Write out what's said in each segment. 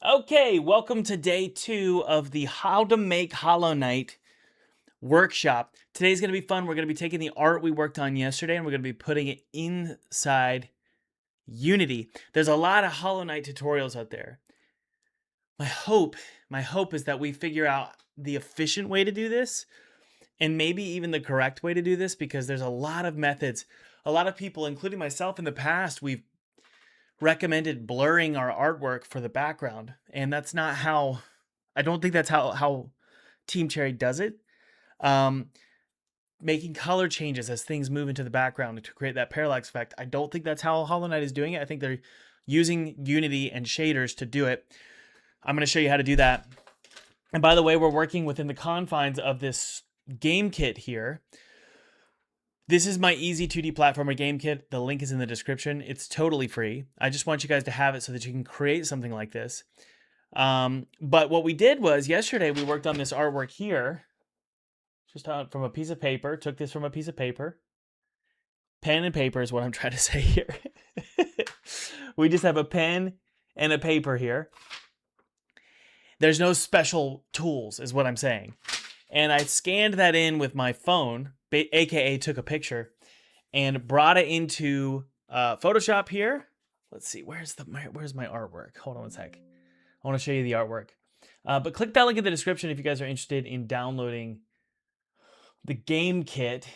Okay, welcome to day 2 of the How to Make Hollow Knight workshop. Today's going to be fun. We're going to be taking the art we worked on yesterday and we're going to be putting it inside Unity. There's a lot of Hollow Knight tutorials out there. My hope is that we figure out the efficient way to do this and maybe even the correct way to do this, because there's a lot of methods. A lot of people, including myself in the past, we've recommended blurring our artwork for the background, and that's not how, I don't think that's how Team Cherry does it. Making color changes as things move into the background to create that parallax effect. I don't think that's how Hollow Knight is doing it. I think they're using Unity and shaders to do it. I'm going to show you how to do that. And by the way, we're working within the confines of this game kit here. This is my easy 2D platformer game kit. The link is in the description. It's totally free. I just want you guys to have it so that you can create something like this. But what we did was yesterday we worked on this artwork here, just from a piece of paper. Took this from a piece of paper. Pen and paper is what I'm trying to say here. We just have a pen and a paper here. There's no special tools is what I'm saying. And I scanned that in with my phone, aka took a picture, and brought it into Photoshop here. Let's see, where's my artwork? Hold on one sec. I want to show you the artwork. But click that link in the description if you guys are interested in downloading the game kit.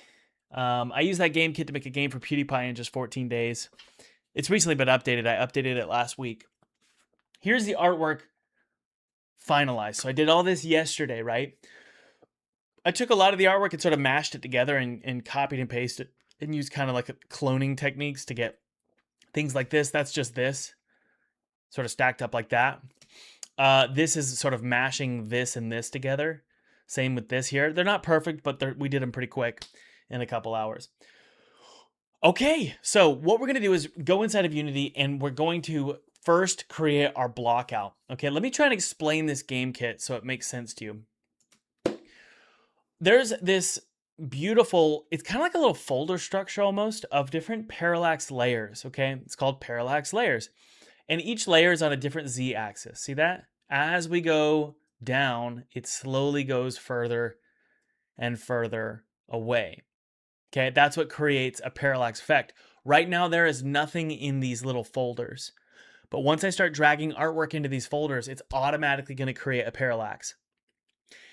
I used that game kit to make a game for PewDiePie in just 14 days. It's recently been updated. I updated it last week. Here's the artwork finalized. So I did all this yesterday, right? I took a lot of the artwork and sort of mashed it together and copied and pasted and used kind of like cloning techniques to get things like this. That's just this sort of stacked up like that. This is sort of mashing this and this together. Same with this here. They're not perfect, but we did them pretty quick in a couple hours. Okay, so what we're going to do is go inside of Unity and we're going to first create our blockout. Okay, let me try and explain this game kit so it makes sense to you. There's this beautiful, it's kind of like a little folder structure almost of different parallax layers, okay? It's called parallax layers. And each layer is on a different z-axis. See that? As we go down, it slowly goes further and further away. Okay, that's what creates a parallax effect. Right now, there is nothing in these little folders. But once I start dragging artwork into these folders, it's automatically going to create a parallax.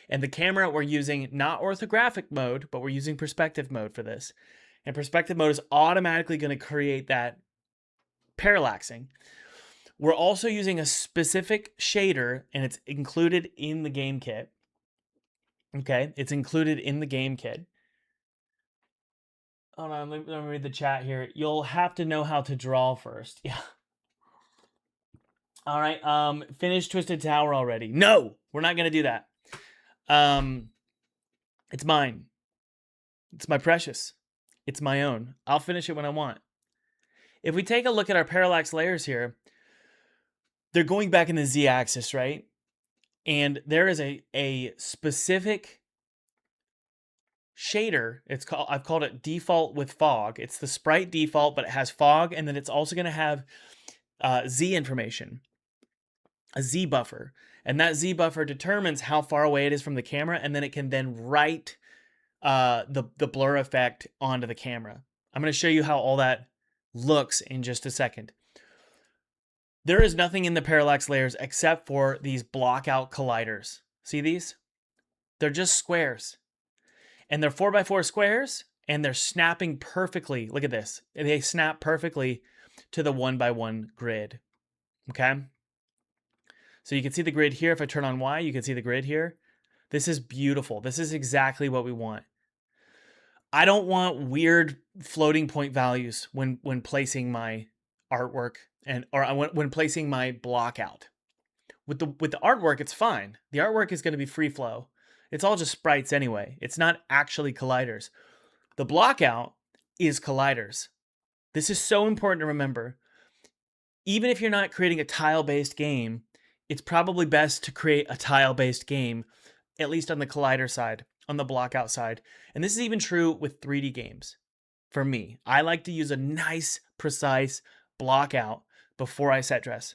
And the camera, we're using not orthographic mode, but we're using perspective mode for this. And perspective mode is automatically going to create that parallaxing. We're also using a specific shader, and it's included in the game kit. Okay, it's included in the game kit. Hold on, let me read the chat here. You'll have to know how to draw first. Yeah. All right, finish Twisted Tower already. No, we're not going to do that. It's mine. It's my precious. It's my own. I'll finish it when I want. If we take a look at our parallax layers here, they're going back in the z-axis, right? And there is a specific shader. I've called it default with fog. It's the sprite default, but it has fog, and then it's also going to have z information, a z buffer. And that z buffer determines how far away it is from the camera, and then it can then write the blur effect onto the camera. I'm going to show you how all that looks in just a second. There is nothing in the parallax layers except for these blockout colliders. See these? They're just squares. And they're 4x4 squares, and they're snapping perfectly. Look at this. They snap perfectly to the 1x1 grid. Okay? So you can see the grid here. If I turn on Y, you can see the grid here. This is beautiful. This is exactly what we want. I don't want weird floating point values when placing my artwork or when placing my block out. With the artwork, it's fine. The artwork is going to be free flow. It's all just sprites anyway. It's not actually colliders. The block out is colliders. This is so important to remember. Even if you're not creating a tile-based game, it's probably best to create a tile-based game, at least on the collider side, on the blockout side. And this is even true with 3D games. For me, I like to use a nice, precise blockout before I set dress.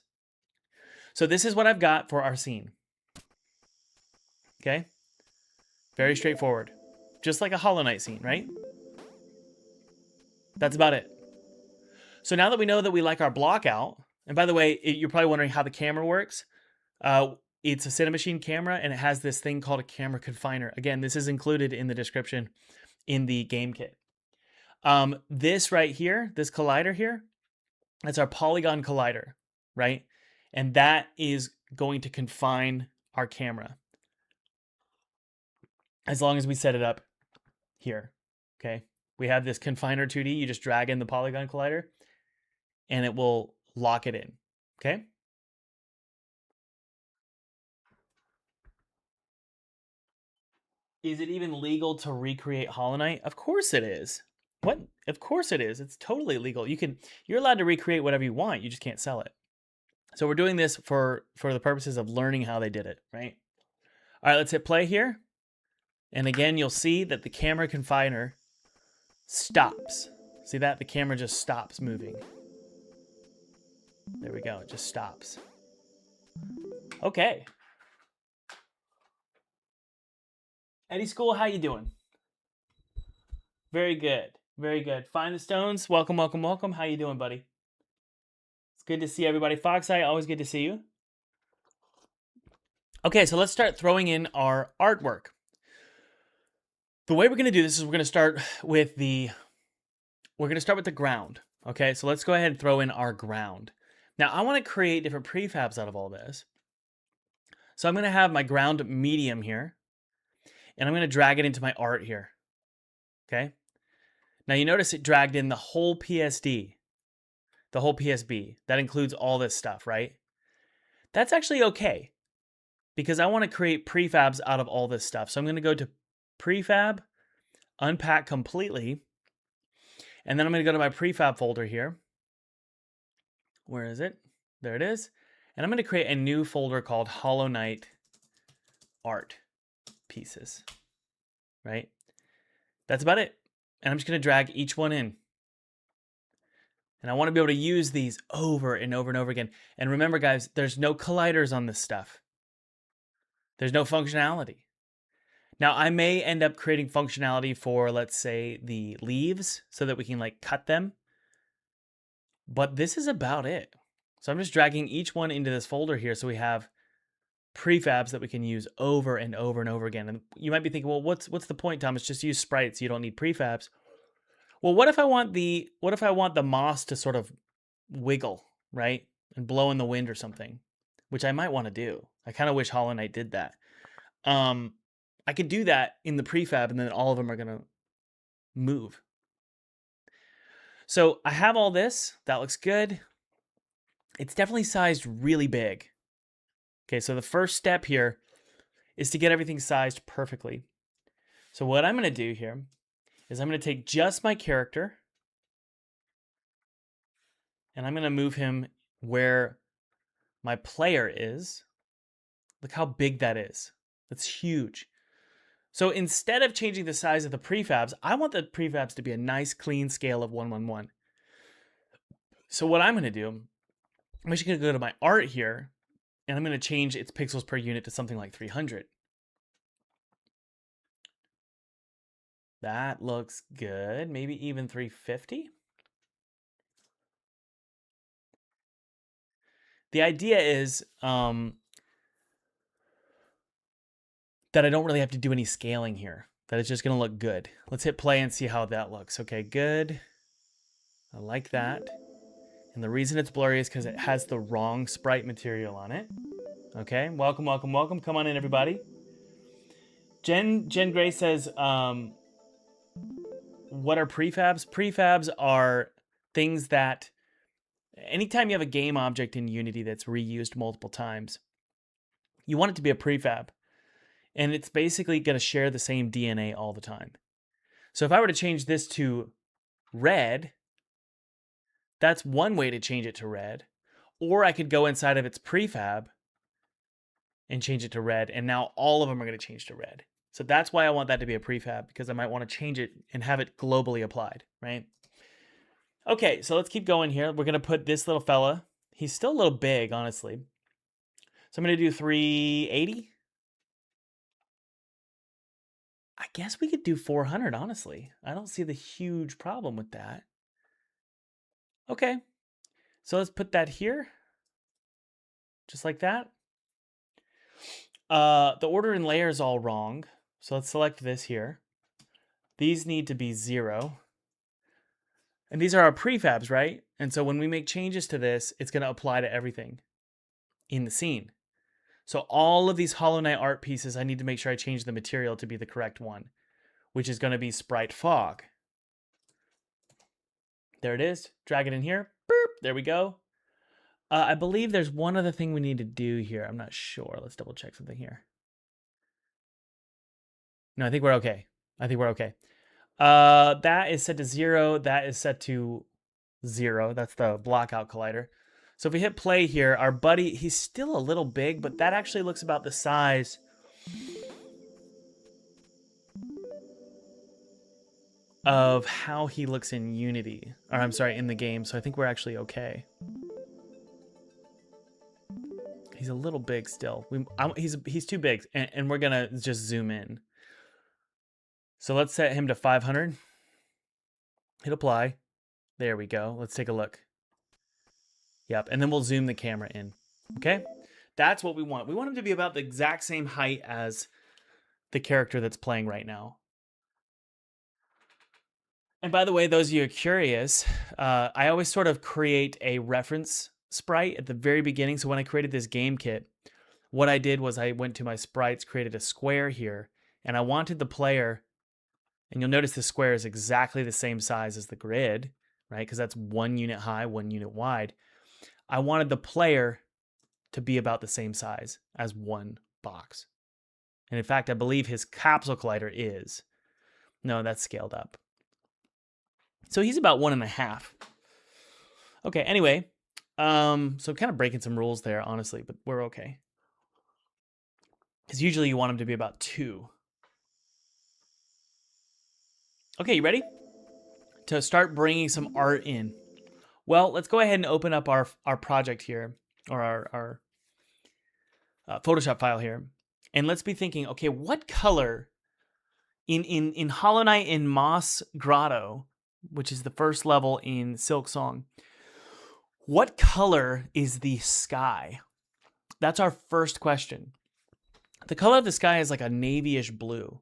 So this is what I've got for our scene. Okay? Very straightforward. Just like a Hollow Knight scene, right? That's about it. So now that we know that we like our Blockout, and by the way, you're probably wondering how the camera works. It's a Cinemachine camera, and it has this thing called a camera confiner. Again, this is included in the description in the game kit. This right here, this collider here, that's our polygon collider, right? And that is going to confine our camera as long as we set it up here, okay? We have this confiner 2D. You just drag in the polygon collider, and it will lock it in, okay? Is it even legal to recreate Hollow Knight? Of course it is. What? Of course it is. It's totally legal. You're allowed to recreate whatever you want. You just can't sell it. So we're doing this for the purposes of learning how they did it, right? All right, let's hit play here. And again, you'll see that the camera confiner stops. See that? The camera just stops moving. There we go. It just stops. Okay. Eddie School, how you doing? Very good. Very good. Find the Stones. Welcome, welcome, welcome. How you doing, buddy? It's good to see everybody. Foxeye, always good to see you. Okay, so let's start throwing in our artwork. The way we're going to do this is we're going to start with the ground. Okay, so let's go ahead and throw in our ground. Now, I want to create different prefabs out of all this. So I'm going to have my ground medium here, and I'm going to drag it into my art here. Okay. Now you notice it dragged in the whole PSD, the whole PSB. That includes all this stuff, right? That's actually okay because I want to create prefabs out of all this stuff. So I'm going to go to prefab, unpack completely, and then I'm going to go to my prefab folder here. Where is it? There it is. And I'm going to create a new folder called Hollow Knight Art Pieces, right? That's about it. And I'm just going to drag each one in. And I want to be able to use these over and over and over again. And remember, guys, there's no colliders on this stuff. There's no functionality. Now, I may end up creating functionality for, let's say, the leaves so that we can like cut them. But this is about it. So I'm just dragging each one into this folder here so we have prefabs that we can use over and over and over again. And you might be thinking, well, what's the point, Thomas? Just use sprites. You don't need prefabs. Well, what if I want the moss to sort of wiggle, right? And blow in the wind or something, which I might want to do. I kind of wish Hollow Knight did that. I could do that in the prefab and then all of them are going to move. So I have all this. That looks good. It's definitely sized really big. Okay, so the first step here is to get everything sized perfectly. So what I'm going to do here is I'm going to take just my character and I'm going to move him where my player is. Look how big that is. That's huge. So instead of changing the size of the prefabs, I want the prefabs to be a nice clean scale of 1:1:1. So what I'm going to do, I'm actually going to go to my art here and I'm going to change its pixels per unit to something like 300. That looks good. Maybe even 350. The idea is that I don't really have to do any scaling here. That it's just going to look good. Let's hit play and see how that looks. Okay, good. I like that. And the reason it's blurry is because it has the wrong sprite material on it. Okay, welcome, welcome, welcome. Come on in, everybody. Jen Gray says, what are prefabs? Prefabs are things that anytime you have a game object in Unity that's reused multiple times, you want it to be a prefab. And it's basically going to share the same DNA all the time. So if I were to change this to red, that's one way to change it to red. Or I could go inside of its prefab and change it to red. And now all of them are going to change to red. So that's why I want that to be a prefab, because I might want to change it and have it globally applied, right? Okay, so let's keep going here. We're going to put this little fella. He's still a little big, honestly. So I'm going to do 380. I guess we could do 400, honestly. I don't see the huge problem with that. Okay. So let's put that here. Just like that. The order in layer is all wrong. So let's select this here. These need to be 0. And these are our prefabs, right? And so when we make changes to this, it's going to apply to everything in the scene. So all of these Hollow Knight art pieces, I need to make sure I change the material to be the correct one, which is going to be Sprite Fog. There it is. Drag it in here. Boop. There we go. I believe there's one other thing we need to do here. I'm not sure. Let's double check something here. No, I think we're okay. That is set to 0. That is set to 0. That's the Blockout collider. So if we hit play here, our buddy, he's still a little big, but that actually looks about the size of how he looks in Unity. Or I'm sorry, in the game. So I think we're actually okay. He's a little big still. He's too big, and we're going to just zoom in. So let's set him to 500. Hit apply. There we go. Let's take a look. Yep, and then we'll zoom the camera in. Okay? That's what we want. We want him to be about the exact same height as the character that's playing right now. And by the way, those of you who are curious, I always sort of create a reference sprite at the very beginning. So when I created this game kit, what I did was I went to my sprites, created a square here, and I wanted the player, and you'll notice the square is exactly the same size as the grid, right? Because that's 1 unit high, 1 unit wide. I wanted the player to be about the same size as one box. And in fact, I believe his capsule collider is. No, that's scaled up. So he's about 1.5. Okay, anyway. So kind of breaking some rules there, honestly, but we're okay. Because usually you want him to be about 2. Okay, you ready? To start bringing some art in. Well, let's go ahead and open up our project here, or our Photoshop file here. And let's be thinking, okay, what color in Hollow Knight in Moss Grotto, which is the first level in Silk Song, what color is the sky? That's our first question. The color of the sky is like a navy-ish blue.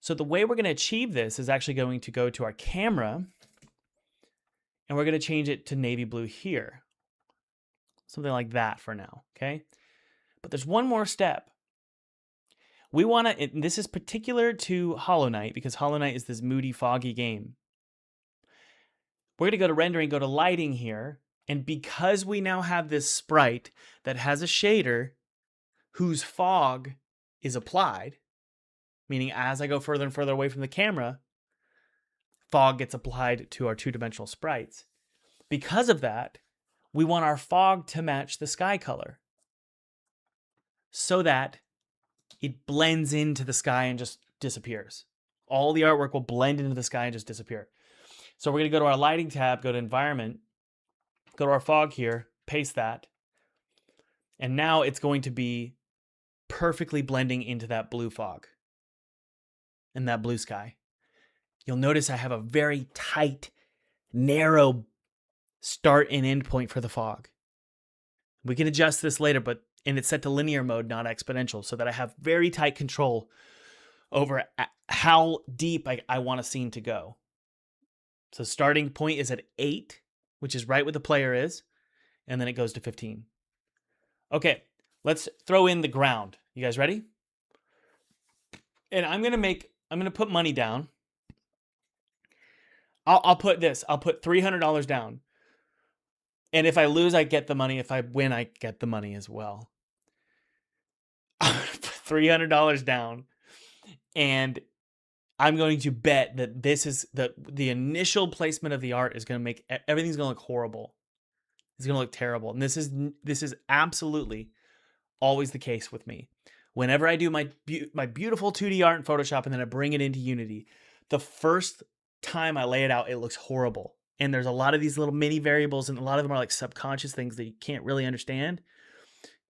So the way we're going to achieve this is actually going to go to our camera, and we're going to change it to navy blue here. Something like that for now, okay? But there's one more step. We want to, and this is particular to Hollow Knight, because Hollow Knight is this moody, foggy game. We're going to go to rendering, go to lighting here, and because we now have this sprite that has a shader whose fog is applied, meaning as I go further and further away from the camera, fog gets applied to our two-dimensional sprites. Because of that, we want our fog to match the sky color so that it blends into the sky and just disappears. All the artwork will blend into the sky and just disappear. So we're going to go to our lighting tab, go to environment, go to our fog here, paste that. And now it's going to be perfectly blending into that blue fog and that blue sky. You'll notice I have a very tight, narrow start and end point for the fog. We can adjust this later, and it's set to linear mode, not exponential, so that I have very tight control over how deep I want a scene to go. So starting point is at 8, which is right where the player is, and then it goes to 15. Okay, let's throw in the ground. You guys ready? And I'm gonna put money down. I'll put $300 down. And if I lose, I get the money. If I win, I get the money as well. $300 down. And I'm going to bet that this is the initial placement of the art is going to make everything's going to look horrible. It's going to look terrible. And this is absolutely always the case with me. Whenever I do my beautiful 2D art in Photoshop and then I bring it into Unity, the first time I lay it out, it looks horrible. And there's a lot of these little mini variables, and a lot of them are like subconscious things that you can't really understand.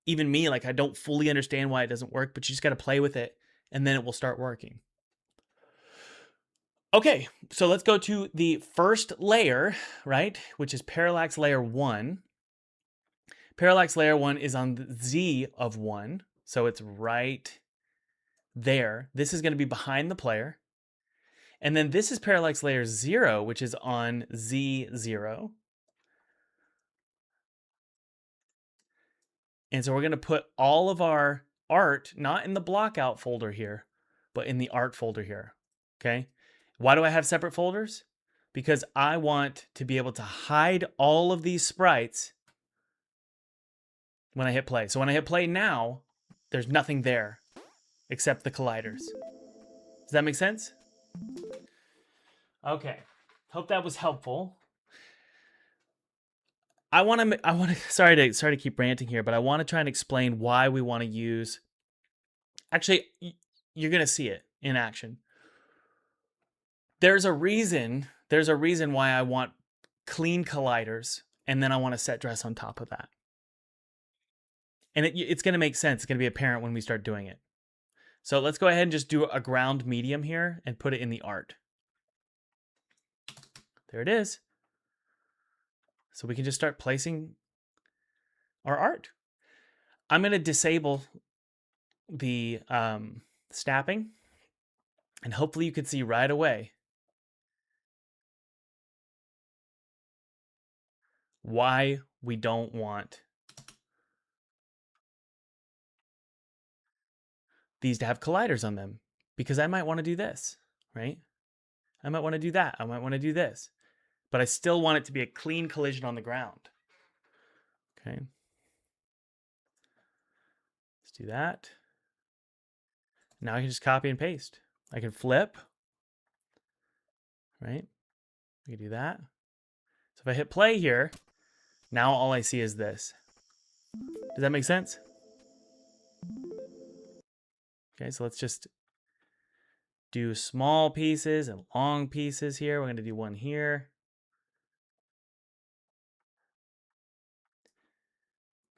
even me, like I don't fully understand why it doesn't work, but you just got to play with it and then it will start working. Okay, so let's go to the first layer, right? Which is parallax layer 1. Parallax layer 1 is on the Z of 1. So it's right there. This is going to be behind the player. And then this is parallax layer 0, which is on Z0. And so we're going to put all of our art, not in the blockout folder here, but in the art folder here. Okay. Why do I have separate folders? Because I want to be able to hide all of these sprites when I hit play. So when I hit play now, there's nothing there except the colliders. Does that make sense? Okay. Hope that was helpful. I want to sorry to keep ranting here, but I want to try and explain why we want to use. Actually, you're going to see it in action. There's a reason why I want clean colliders, and then I want to set dress on top of that. And it's going to make sense. It's going to be apparent when we start doing it. So let's go ahead and just do a ground medium here and put it in the art. There it is. So we can just start placing our art. I'm going to disable the snapping, and hopefully you can see right away why we don't want these to have colliders on them, because I might want to do this, right? I might want to do that. I might want to do this, but I still want it to be a clean collision on the ground. Okay. Let's do that. Now I can just copy and paste. I can flip, right? I can do that. So if I hit play here, now all I see is this. Does that make sense? Okay, so let's just do small pieces and long pieces here. We're going to do one here.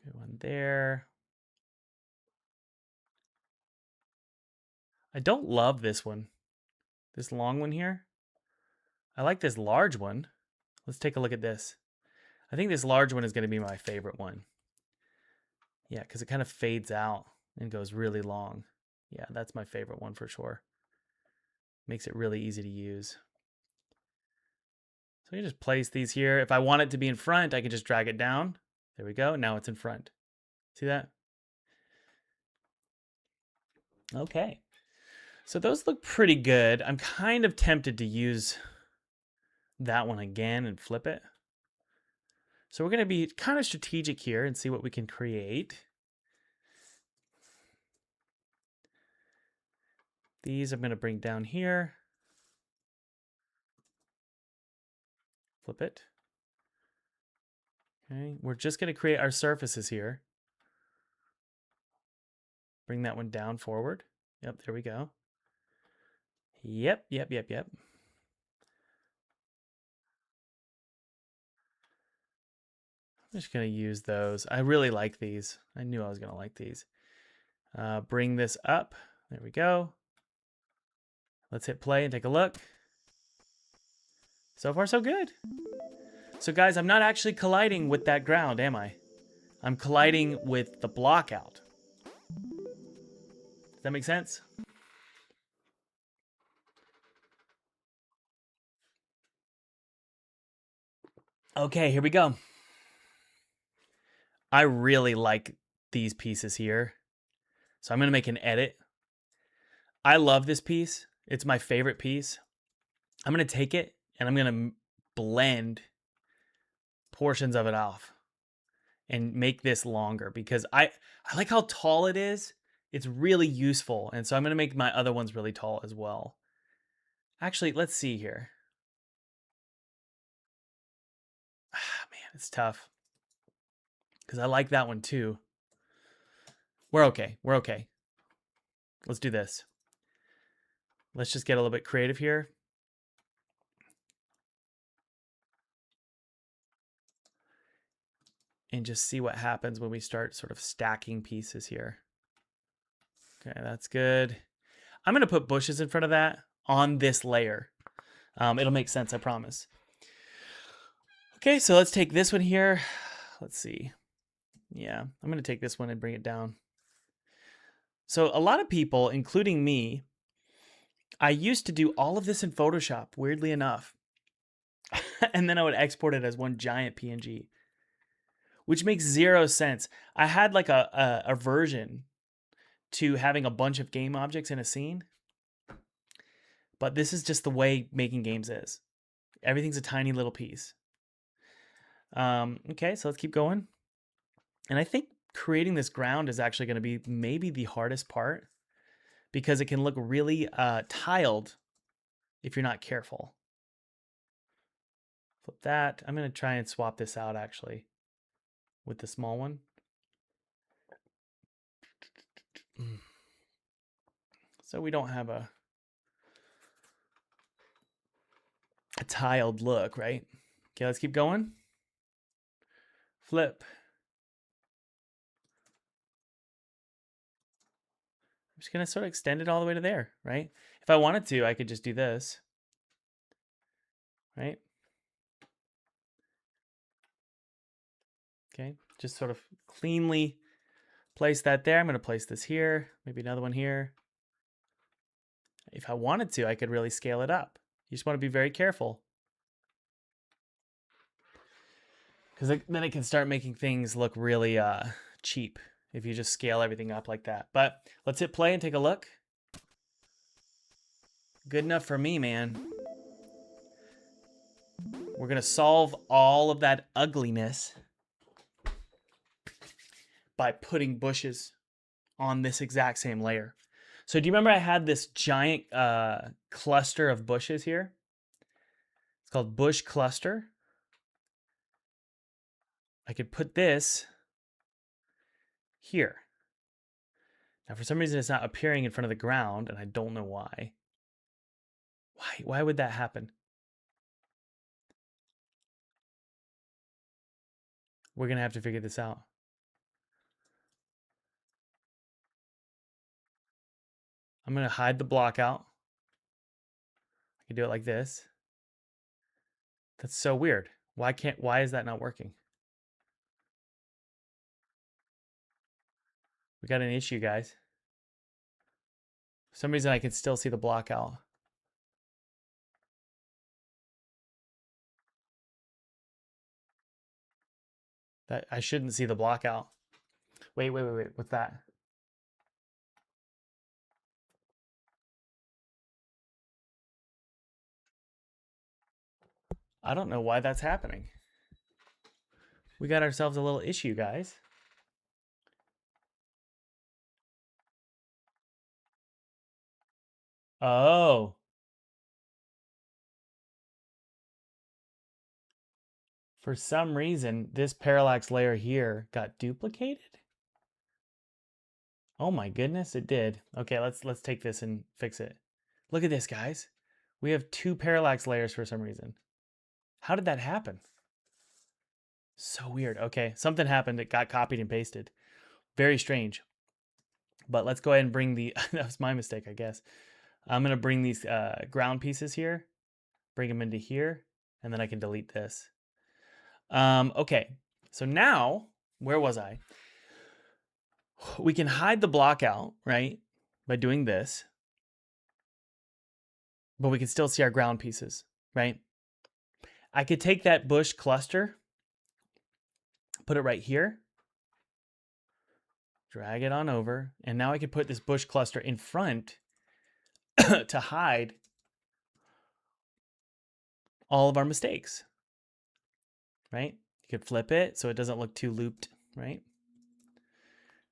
Good one there. I don't love this one. This long one here. I like this large one. Let's take a look at this. I think this large one is going to be my favorite one. Yeah, because it kind of fades out and goes really long. Yeah, that's my favorite one for sure. Makes it really easy to use. So you just place these here. If I want it to be in front, I can just drag it down. There we go. Now it's in front. See that? Okay. So those look pretty good. I'm kind of tempted to use that one again and flip it. So we're going to be kind of strategic here and see what we can create. These I'm going to bring down here. Flip it. Okay, we're just going to create our surfaces here. Bring that one down forward. Yep, there we go. Yep. I'm just going to use those. I really like these. I knew I was going to like these. Bring this up. There we go. Let's hit play and take a look. So far, so good. So guys, I'm not actually colliding with that ground, am I? I'm colliding with the blockout. Does that make sense? Okay, here we go. I really like these pieces here. So I'm going to make an edit. I love this piece. It's my favorite piece. I'm going to take it and I'm going to blend portions of it off and make this longer because I like how tall it is. It's really useful. And so I'm going to make my other ones really tall as well. Actually, let's see here. Man, it's tough because I like that one too. We're okay. We're okay. Let's do this. Let's just get a little bit creative here. and just see what happens when we start sort of stacking pieces here. Okay, that's good. I'm going to put bushes in front of that on this layer. It'll make sense, I promise. Okay, so let's take this one here. Let's see. Yeah, I'm going to take this one and bring it down. So a lot of people, including me, I used to do all of this in Photoshop, weirdly enough. And then I would export it as one giant PNG, which makes zero sense. I had like a aversion to having a bunch of game objects in a scene, but this is just the way making games is. Everything's a tiny little piece. Okay, so let's keep going. And I think creating this ground is actually going to be maybe the hardest part because it can look really tiled if you're not careful. Flip that. I'm going to try and swap this out actually with the small one. So we don't have a tiled look, right? Okay, let's keep going. Flip. I'm just going to sort of extend it all the way to there, right? If I wanted to, I could just do this, right? Okay, just sort of cleanly place that there. I'm going to place this here, maybe another one here. If I wanted to, I could really scale it up. You just want to be very careful. Because then it can start making things look really cheap if you just scale everything up like that. But let's hit play and take a look. Good enough for me, man. We're going to solve all of that ugliness by putting bushes on this exact same layer. So do you remember I had this giant cluster of bushes here? It's called bush cluster. I could put this here. Now, for some reason, it's not appearing in front of the ground, and I don't know why. Why would that happen? We're going to have to figure this out. I'm going to hide the block out. I can do it like this. That's so weird. Why is that not working? We got an issue, guys. For some reason, I can still see the block out. That I shouldn't see the block out. Wait. What's that? I don't know why that's happening. We got ourselves a little issue, guys. Oh. For some reason, this parallax layer here got duplicated. Oh my goodness, it did. Okay, let's take this and fix it. Look at this, guys. We have two parallax layers for some reason. How did that happen? So weird. Okay, something happened. It got copied and pasted. Very strange. But let's go ahead and bring the... that was my mistake, I guess. I'm going to bring these ground pieces here. Bring them into here. And then I can delete this. Okay, so now, where was I? We can hide the block out, right? By doing this. But we can still see our ground pieces, right? I could take that bush cluster, put it right here, drag it on over, and now I could put this bush cluster in front to hide all of our mistakes, right? You could flip it so it doesn't look too looped, right?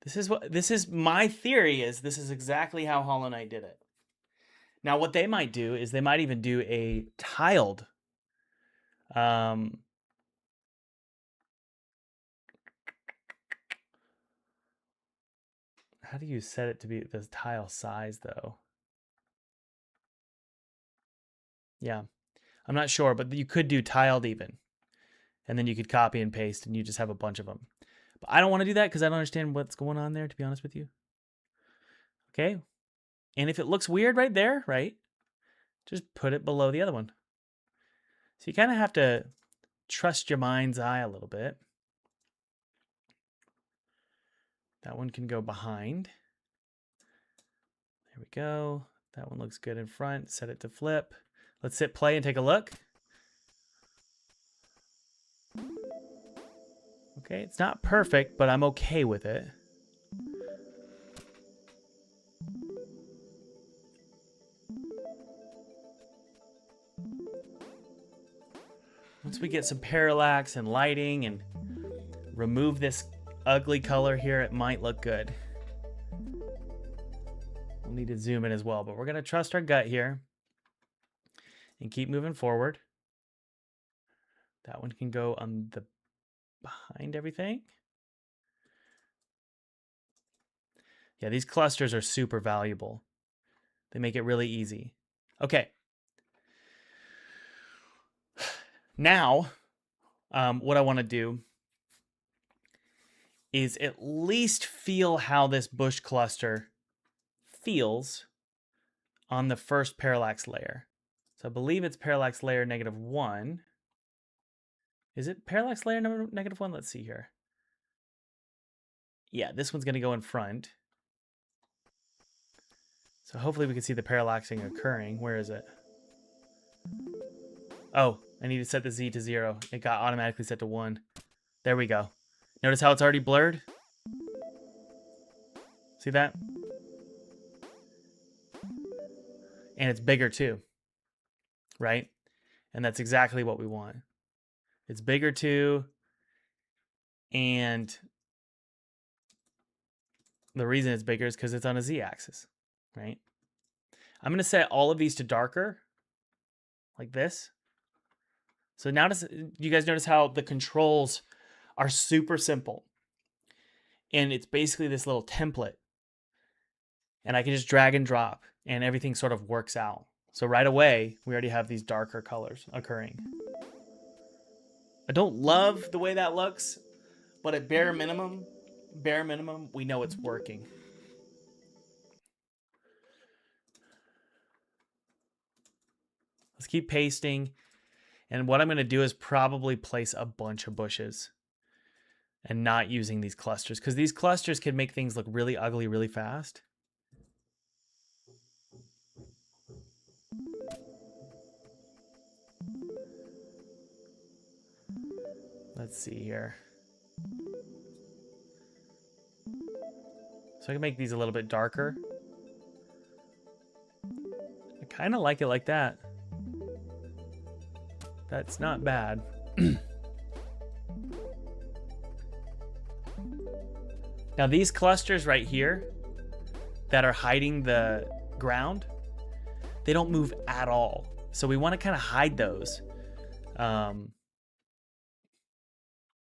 This is my theory is this is exactly how Hollow Knight did it. Now, what they might do is they might even do a tiled how do you set it to be the tile size though? Yeah, I'm not sure, but you could do tiled even. And then you could copy and paste and you just have a bunch of them. But I don't want to do that because I don't understand what's going on there, to be honest with you. Okay. And if it looks weird right there, right, just put it below the other one. So you kind of have to trust your mind's eye a little bit. That one can go behind. There we go. That one looks good in front. Set it to flip. Let's hit play and take a look. Okay, it's not perfect, but I'm okay with it. Once we get some parallax and lighting and remove this ugly color here, it might look good. We'll need to zoom in as well, but we're going to trust our gut here and keep moving forward. That one can go on the behind everything. Yeah, these clusters are super valuable. They make it really easy. Okay. Now, what I want to do is at least feel how this bush cluster feels on the first parallax layer. So I believe it's parallax layer -1. Is it parallax layer -1? Let's see here. Yeah, this one's going to go in front. So hopefully we can see the parallaxing occurring. Where is it? Oh, I need to set the Z to 0. It got automatically set to 1. There we go. Notice how it's already blurred? See that? And it's bigger too, right? And that's exactly what we want. It's bigger too. And the reason it's bigger is because it's on a Z-axis, right? I'm going to set all of these to darker, like this. So now you guys notice how the controls are super simple. And it's basically this little template. And I can just drag and drop, and everything sort of works out. So right away, we already have these darker colors occurring. I don't love the way that looks, but at bare minimum, we know it's working. Let's keep pasting. And what I'm going to do is probably place a bunch of bushes and not using these clusters, because these clusters can make things look really ugly really fast. Let's see here. So I can make these a little bit darker. I kind of like it like that. That's not bad. Now these clusters right here that are hiding the ground, they don't move at all. So we want to kind of hide those.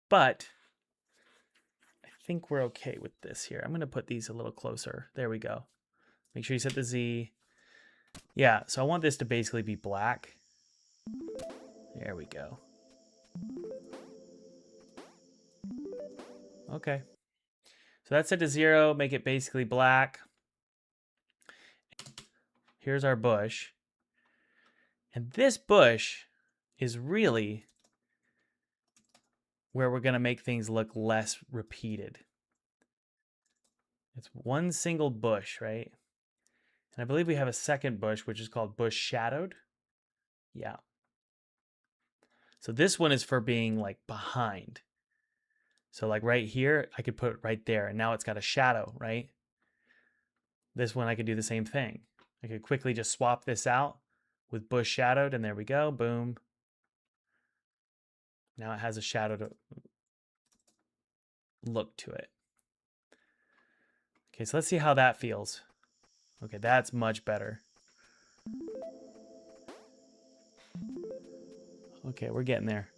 But I think we're okay with this here. I'm going to put these a little closer. There we go. Make sure you set the Z. Yeah, so I want this to basically be black. There we go. Okay. So that's set to 0. Make it basically black. Here's our bush. And this bush is really where we're going to make things look less repeated. It's one single bush, right? And I believe we have a second bush, which is called bush shadowed. Yeah. So this one is for being like behind. So like right here, I could put it right there. And now it's got a shadow, right? This one, I could do the same thing. I could quickly just swap this out with bush shadowed. And there we go. Boom. Now it has a shadowed look to it. Okay, so let's see how that feels. Okay, that's much better. Okay, we're getting there.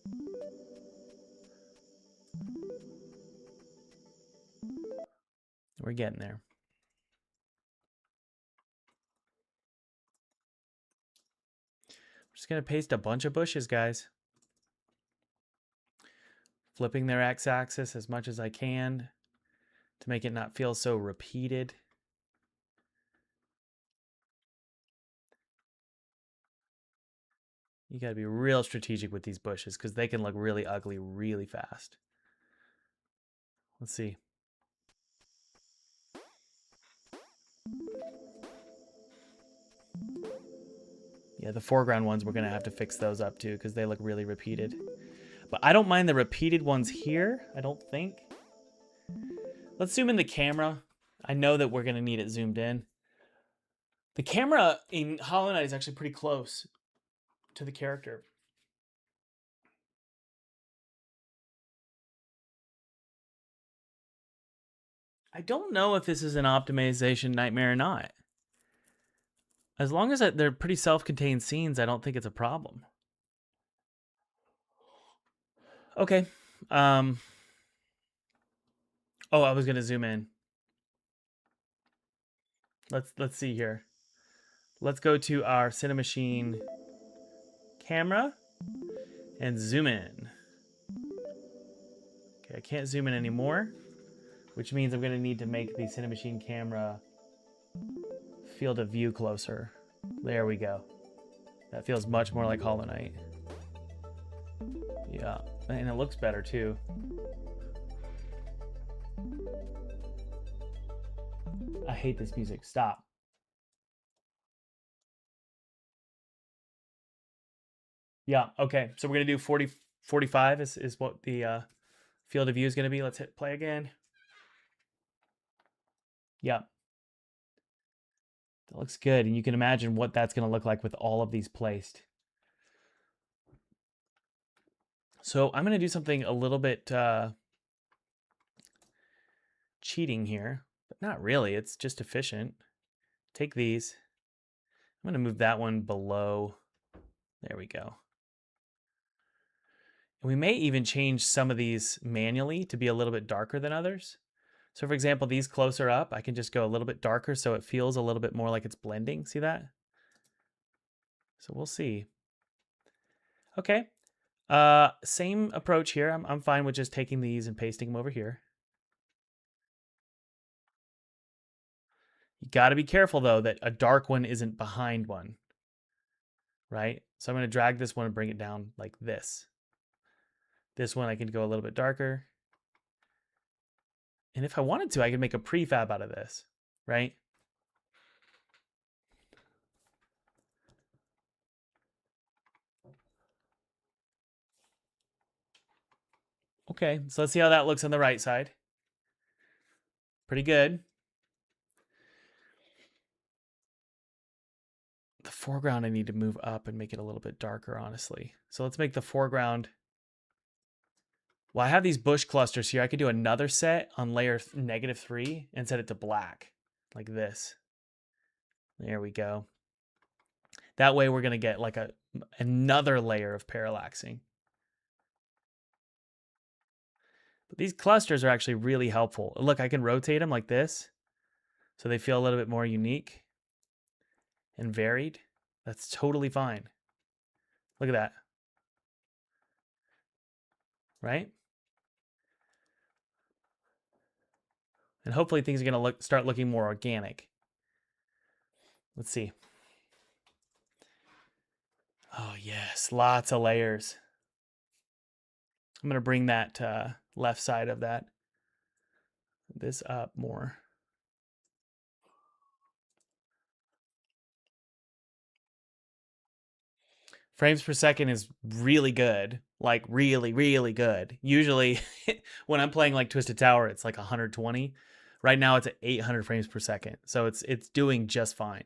We're getting there. We're just going to paste a bunch of bushes, guys. flipping their x-axis as much as I can to make it not feel so repeated. You got to be real strategic with these bushes because they can look really ugly really fast. Let's see. Yeah, the foreground ones, we're going to have to fix those up too because they look really repeated. But I don't mind the repeated ones here, I don't think. Let's zoom in the camera. I know that we're going to need it zoomed in. The camera in Hollow Knight is actually pretty close to the character. I don't know if this is an optimization nightmare or not. As long as they're pretty self-contained scenes, I don't think it's a problem. Okay. Oh, I was gonna zoom in. Let's see here. Let's go to our Cinemachine camera and zoom in. Okay, I can't zoom in anymore, which means I'm gonna need to make the Cinemachine camera field of view closer. There we go. That feels much more like Hollow Knight. Yeah, and it looks better too. I hate this music. Stop. Yeah, okay. So we're going to do 40, 45 is what the field of view is going to be. Let's hit play again. Yeah. That looks good. And you can imagine what that's going to look like with all of these placed. So I'm going to do something a little bit cheating here, but not really. It's just efficient. Take these. I'm going to move that one below. There we go. And we may even change some of these manually to be a little bit darker than others. So for example, these closer up, I can just go a little bit darker so it feels a little bit more like it's blending. See that? So we'll see. Okay. Same approach here. I'm fine with just taking these and pasting them over here. You got to be careful though that a dark one isn't behind one, right? So I'm going to drag this one and bring it down like this. This one I can go a little bit darker. And if I wanted to, I could make a prefab out of this, right? Okay, so let's see how that looks on the right side. Pretty good. The foreground I need to move up and make it a little bit darker, honestly. So let's make the foreground. Well, I have these bush clusters here. I could do another set on layer -3 and set it to black, like this. There we go. That way we're going to get like another layer of parallaxing. But these clusters are actually really helpful. Look, I can rotate them like this, so they feel a little bit more unique and varied. That's totally fine. Look at that. Right? And hopefully things are going to start looking more organic. Let's see. Oh, yes. Lots of layers. I'm going to bring that left side of this up more. Frames per second is really good. Like really, really good. Usually when I'm playing like Twisted Tower, it's like 120. Right now it's at 800 frames per second. So it's doing just fine.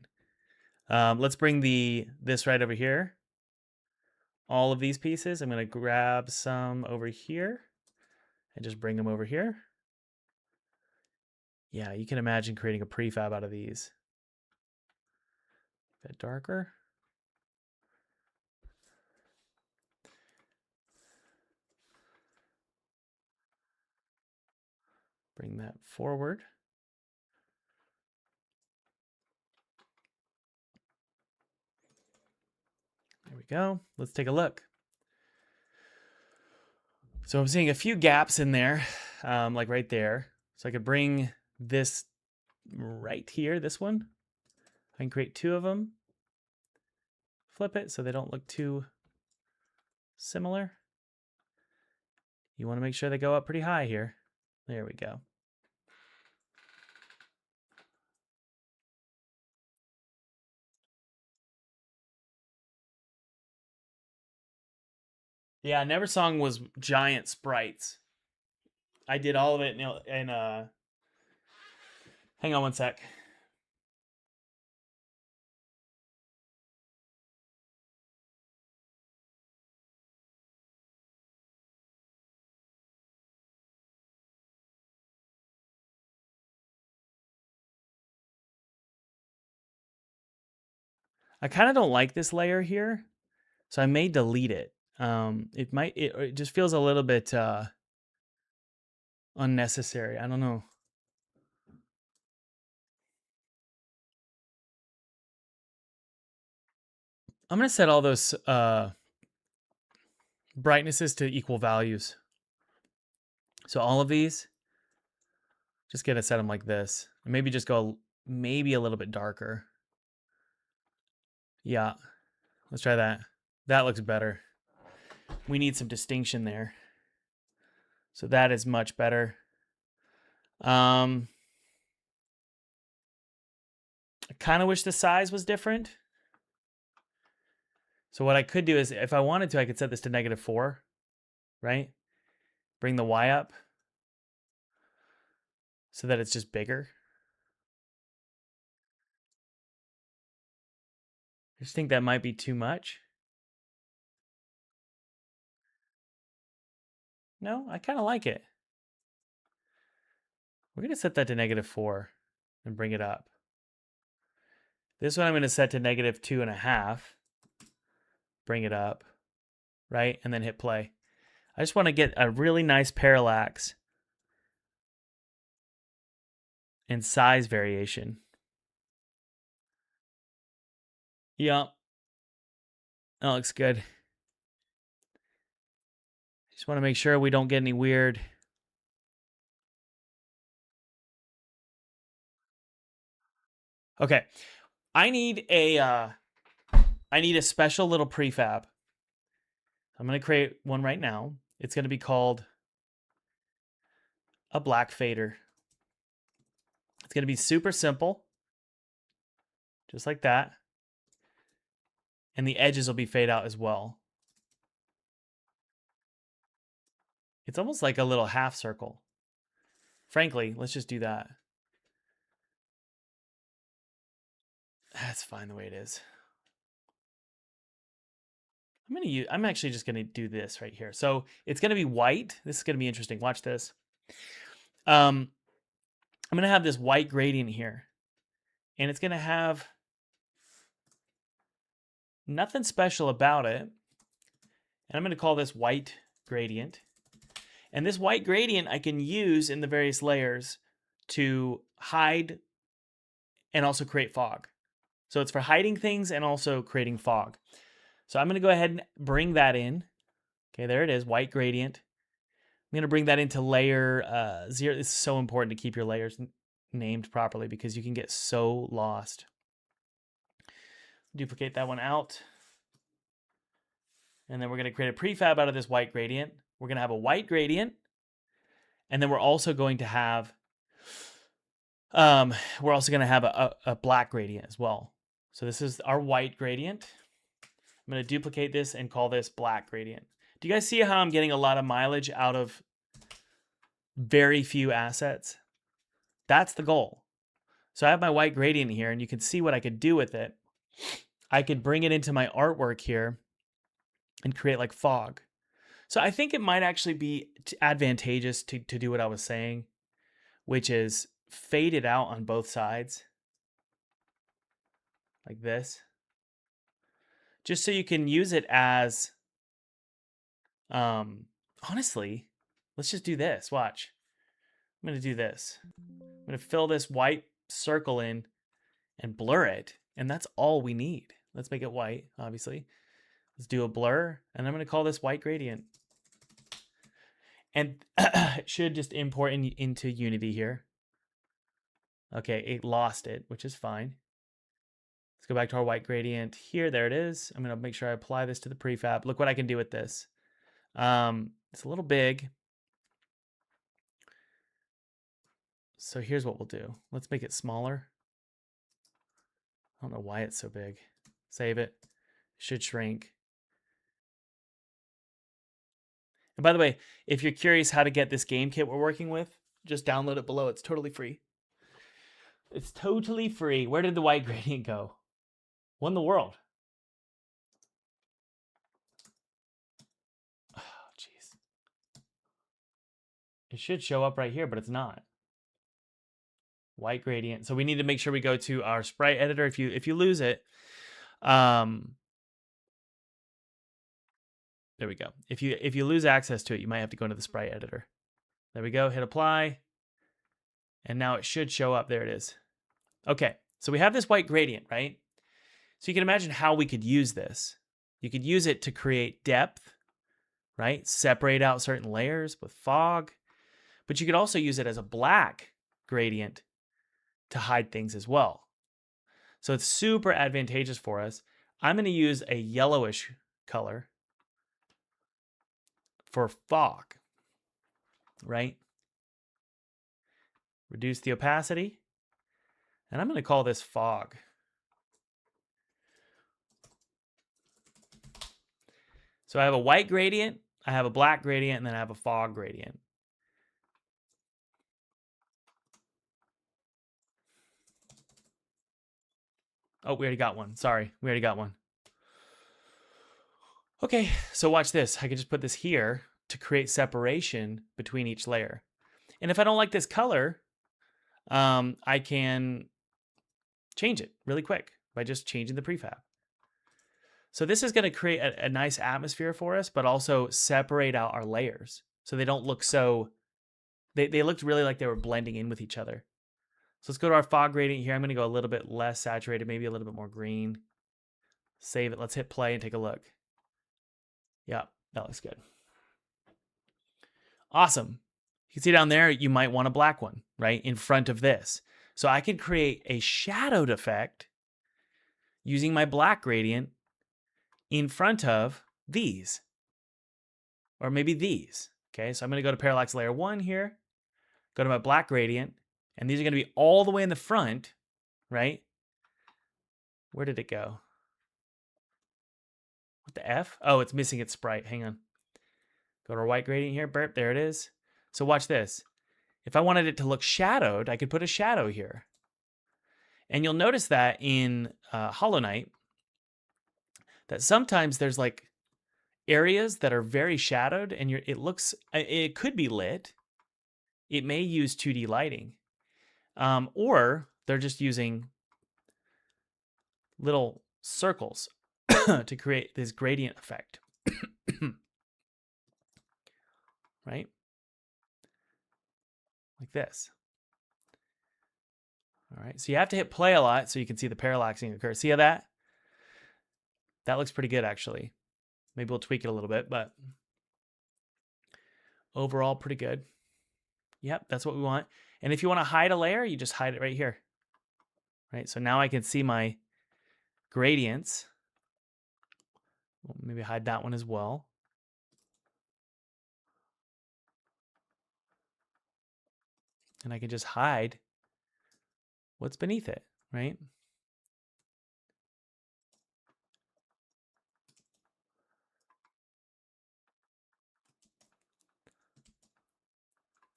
Let's bring this right over here. All of these pieces, I'm going to grab some over here and just bring them over here. Yeah, you can imagine creating a prefab out of these. A bit darker. Bring that forward. There we go. Let's take a look. So I'm seeing a few gaps in there, like right there. So I could bring this right here, this one. I can create two of them. Flip it so they don't look too similar. You want to make sure they go up pretty high here. There we go. Yeah, Neversong was giant sprites. I did all of it in hang on one sec. I kind of don't like this layer here, so I may delete it. It just feels a little bit unnecessary. I don't know. I'm gonna set all those brightnesses to equal values. So all of these, just gonna set them like this. And maybe just go maybe a little bit darker. Yeah, let's try that. That looks better. We need some distinction there. So that is much better. I kind of wish the size was different. So what I could do is, if I wanted to, I could set this to -4, right? Bring the Y up so that it's just bigger. I just think that might be too much. No, I kind of like it. We're going to set that to -4 and bring it up. This one I'm going to set to -2.5. Bring it up, right? And then hit play. I just want to get a really nice parallax and size variation. Yeah. That looks good. Just want to make sure we don't get any weird. Okay. I need a special little prefab. I'm going to create one right now. It's going to be called a black fader. It's going to be super simple. Just like that. And the edges will be fade out as well. It's almost like a little half circle. Frankly, let's just do that. That's fine the way it is. I'm actually just gonna do this right here. So it's gonna be white. This is gonna be interesting. Watch this. I'm gonna have this white gradient here, and it's gonna have nothing special about it. And I'm gonna call this white gradient. And this white gradient I can use in the various layers to hide and also create fog. So it's for hiding things and also creating fog. So I'm going to go ahead and bring that in. Okay, there it is, white gradient. I'm going to bring that into layer 0. It's so important to keep your layers named properly because you can get so lost. Duplicate that one out. And then we're going to create a prefab out of this white gradient. We're going to have a white gradient. And then we're also going to have a black gradient as well. So this is our white gradient. I'm going to duplicate this and call this black gradient. Do you guys see how I'm getting a lot of mileage out of very few assets? That's the goal. So I have my white gradient here, and you can see what I could do with it. I could bring it into my artwork here and create like fog. So I think it might actually be advantageous to do what I was saying, which is fade it out on both sides like this. Just so you can use it as, honestly, let's just do this. Watch. I'm going to do this. I'm going to fill this white circle in and blur it. And that's all we need. Let's make it white, obviously. Let's do a blur. And I'm going to call this white gradient. And it should just import into Unity here. Okay, it lost it, which is fine. Let's go back to our white gradient here. There it is. I'm going to make sure I apply this to the prefab. Look what I can do with this. It's a little big. So here's what we'll do. Let's make it smaller. I don't know why it's so big. Save it. Should shrink. And by the way, if you're curious how to get this game kit we're working with, just download it below. It's totally free. It's totally free. Where did the white gradient go? What in the world? Oh, jeez. It should show up right here, but it's not. White gradient. So we need to make sure we go to our sprite editor. If you lose it, there we go. If you lose access to it, you might have to go into the sprite editor. There we go. Hit apply. And now it should show up. There it is. Okay. So we have this white gradient, right? So you can imagine how we could use this. You could use it to create depth, right? Separate out certain layers with fog. But you could also use it as a black gradient to hide things as well. So it's super advantageous for us. I'm going to use a yellowish color for fog, right? Reduce the opacity. And I'm going to call this fog. So I have a white gradient, I have a black gradient, and then I have a fog gradient. Oh, we already got one. Sorry, we already got one. Okay, so watch this. I can just put this here to create separation between each layer. And if I don't like this color, I can change it really quick by just changing the prefab. So this is going to create a nice atmosphere for us, but also separate out our layers so they don't look so, they looked really like they were blending in with each other. So let's go to our fog gradient here. I'm going to go a little bit less saturated, maybe a little bit more green. Save it. Let's hit play and take a look. Yeah, that looks good. Awesome. You can see down there, you might want a black one, right, in front of this. So I can create a shadowed effect using my black gradient in front of these, or maybe these. Okay, so I'm going to go to parallax layer 1 here, go to my black gradient, and these are going to be all the way in the front, right? Where did it go? What the F? Oh, it's missing its sprite. Hang on. Go to our white gradient here. Burp, there it is. So watch this. If I wanted it to look shadowed, I could put a shadow here. And you'll notice that in Hollow Knight, that sometimes there's like areas that are very shadowed and it could be lit. It may use 2D lighting. Or they're just using little circles to create this gradient effect. Right? Like this. All right, so you have to hit play a lot so you can see the parallaxing occur. See how that? That looks pretty good, actually. Maybe we'll tweak it a little bit, but overall, pretty good. Yep, that's what we want. And if you want to hide a layer, you just hide it right here. Right, so now I can see my gradients. Well, maybe hide that one as well. And I can just hide what's beneath it, right?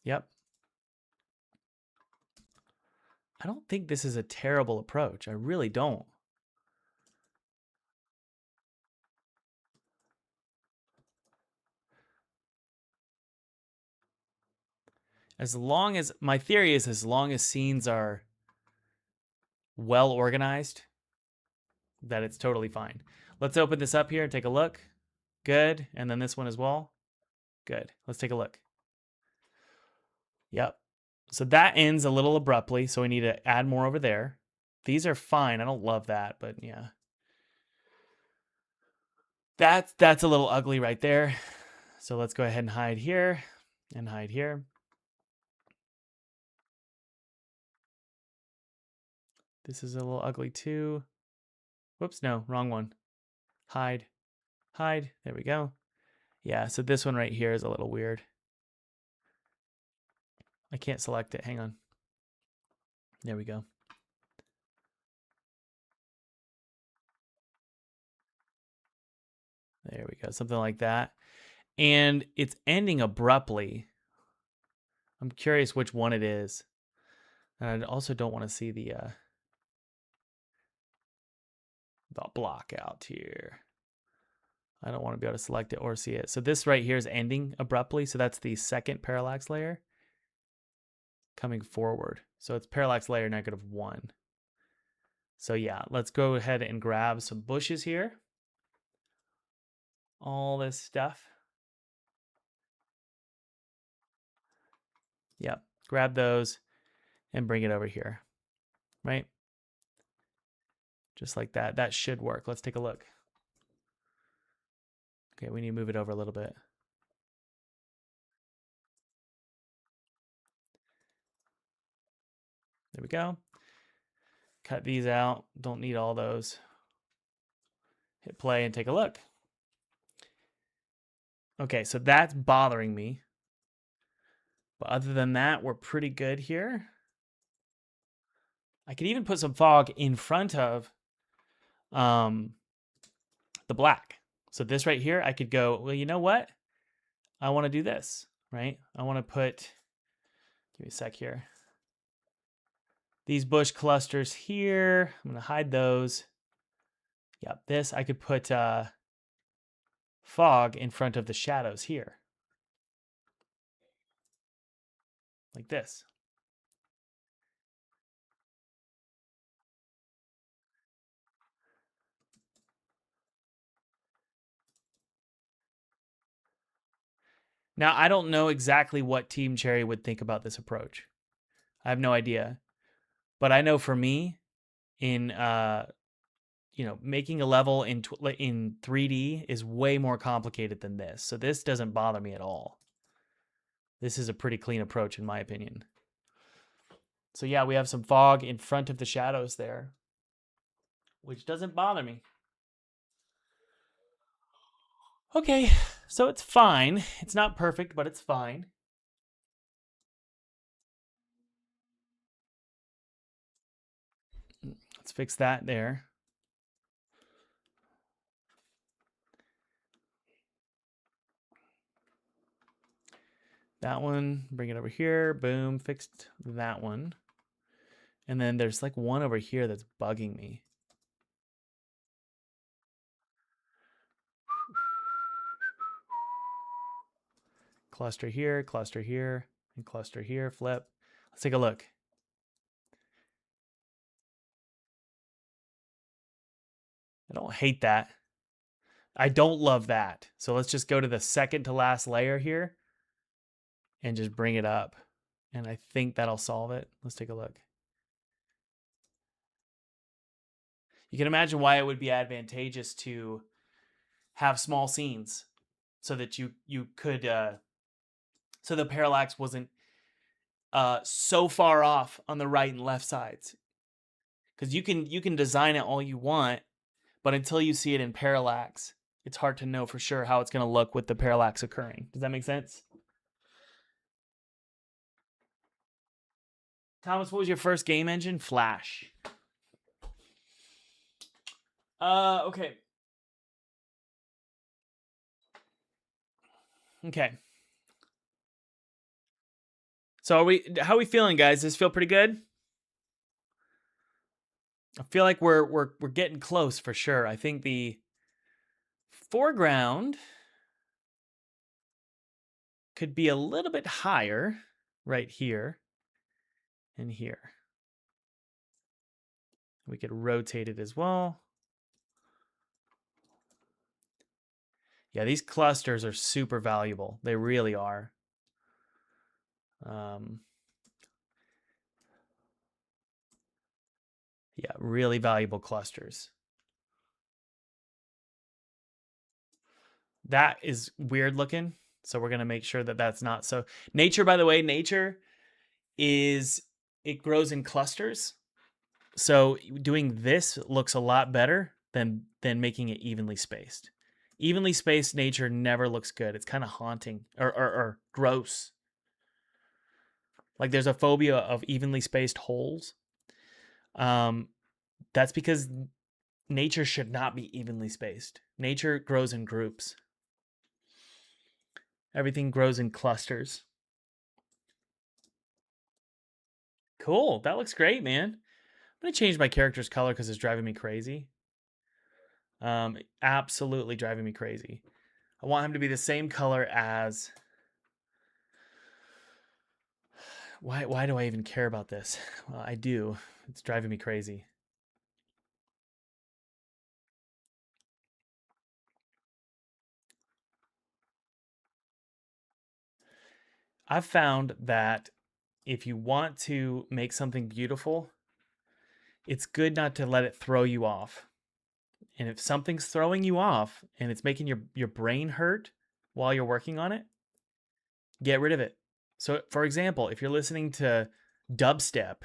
Yep. I don't think this is a terrible approach. I really don't. As long as, my theory is as long as scenes are well organized, that it's totally fine. Let's open this up here and take a look. Good. And then this one as well. Good. Let's take a look. Yep. So that ends a little abruptly, so we need to add more over there. These are fine. I don't love that, but yeah. That's a little ugly right there. So let's go ahead and hide here. and hide here. This is a little ugly too. Whoops, no, wrong one. Hide, hide, there we go. Yeah, so this one right here is a little weird. I can't select it, hang on. There we go. There we go, something like that. And it's ending abruptly. I'm curious which one it is. And I also don't want to see the blockout here. I don't want to be able to select it or see it. So this right here is ending abruptly. So that's the second parallax layer coming forward. So it's parallax layer -1. So yeah, let's go ahead and grab some bushes here. All this stuff. Yep, grab those and bring it over here, right? Just like that. That should work. Let's take a look. Okay, we need to move it over a little bit. There we go. Cut these out. Don't need all those. Hit play and take a look. Okay, so that's bothering me. But other than that, we're pretty good here. I could even put some fog in front of the black. So this right here, I could go, well, you know what? I want to do this, right? I want to put, give me a sec here. These bush clusters here, I'm going to hide those. Yeah, this, I could put fog in front of the shadows here. Like this. Now, I don't know exactly what Team Cherry would think about this approach. I have no idea. But I know for me, in making a level in 3D is way more complicated than this. So this doesn't bother me at all. This is a pretty clean approach in my opinion. So yeah, we have some fog in front of the shadows there, which doesn't bother me. Okay, so it's fine. It's not perfect, but it's fine. Let's fix that there. That one, bring it over here. Boom, fixed that one. And then there's like one over here that's bugging me. Cluster here, and cluster here, flip. Let's take a look. I don't hate that. I don't love that. So let's just go to the second to last layer here and just bring it up. And I think that'll solve it. Let's take a look. You can imagine why it would be advantageous to have small scenes so that you could so the parallax wasn't so far off on the right and left sides. Because you can design it all you want, but until you see it in parallax, it's hard to know for sure how it's going to look with the parallax occurring. Does that make sense? Thomas, what was your first game engine? Flash. Okay. Okay. So how are we feeling, guys? Does this feel pretty good? I feel like we're getting close for sure. I think the foreground could be a little bit higher right here and here. We could rotate it as well. Yeah, these clusters are super valuable. They really are. Yeah, really valuable clusters. That is weird looking. So we're going to make sure that that's not. So nature, by the way, nature it grows in clusters. So doing this looks a lot better than making it evenly spaced. Evenly spaced nature never looks good. It's kind of haunting or gross. Like there's a phobia of evenly spaced holes. That's because nature should not be evenly spaced. Nature grows in groups. Everything grows in clusters. Cool. That looks great, man. I'm going to change my character's color because it's driving me crazy. Absolutely driving me crazy. I want him to be the same color as... Why do I even care about this? Well, I do. It's driving me crazy. I've found that if you want to make something beautiful, it's good not to let it throw you off. And if something's throwing you off and it's making your brain hurt while you're working on it, get rid of it. So, for example, if you're listening to dubstep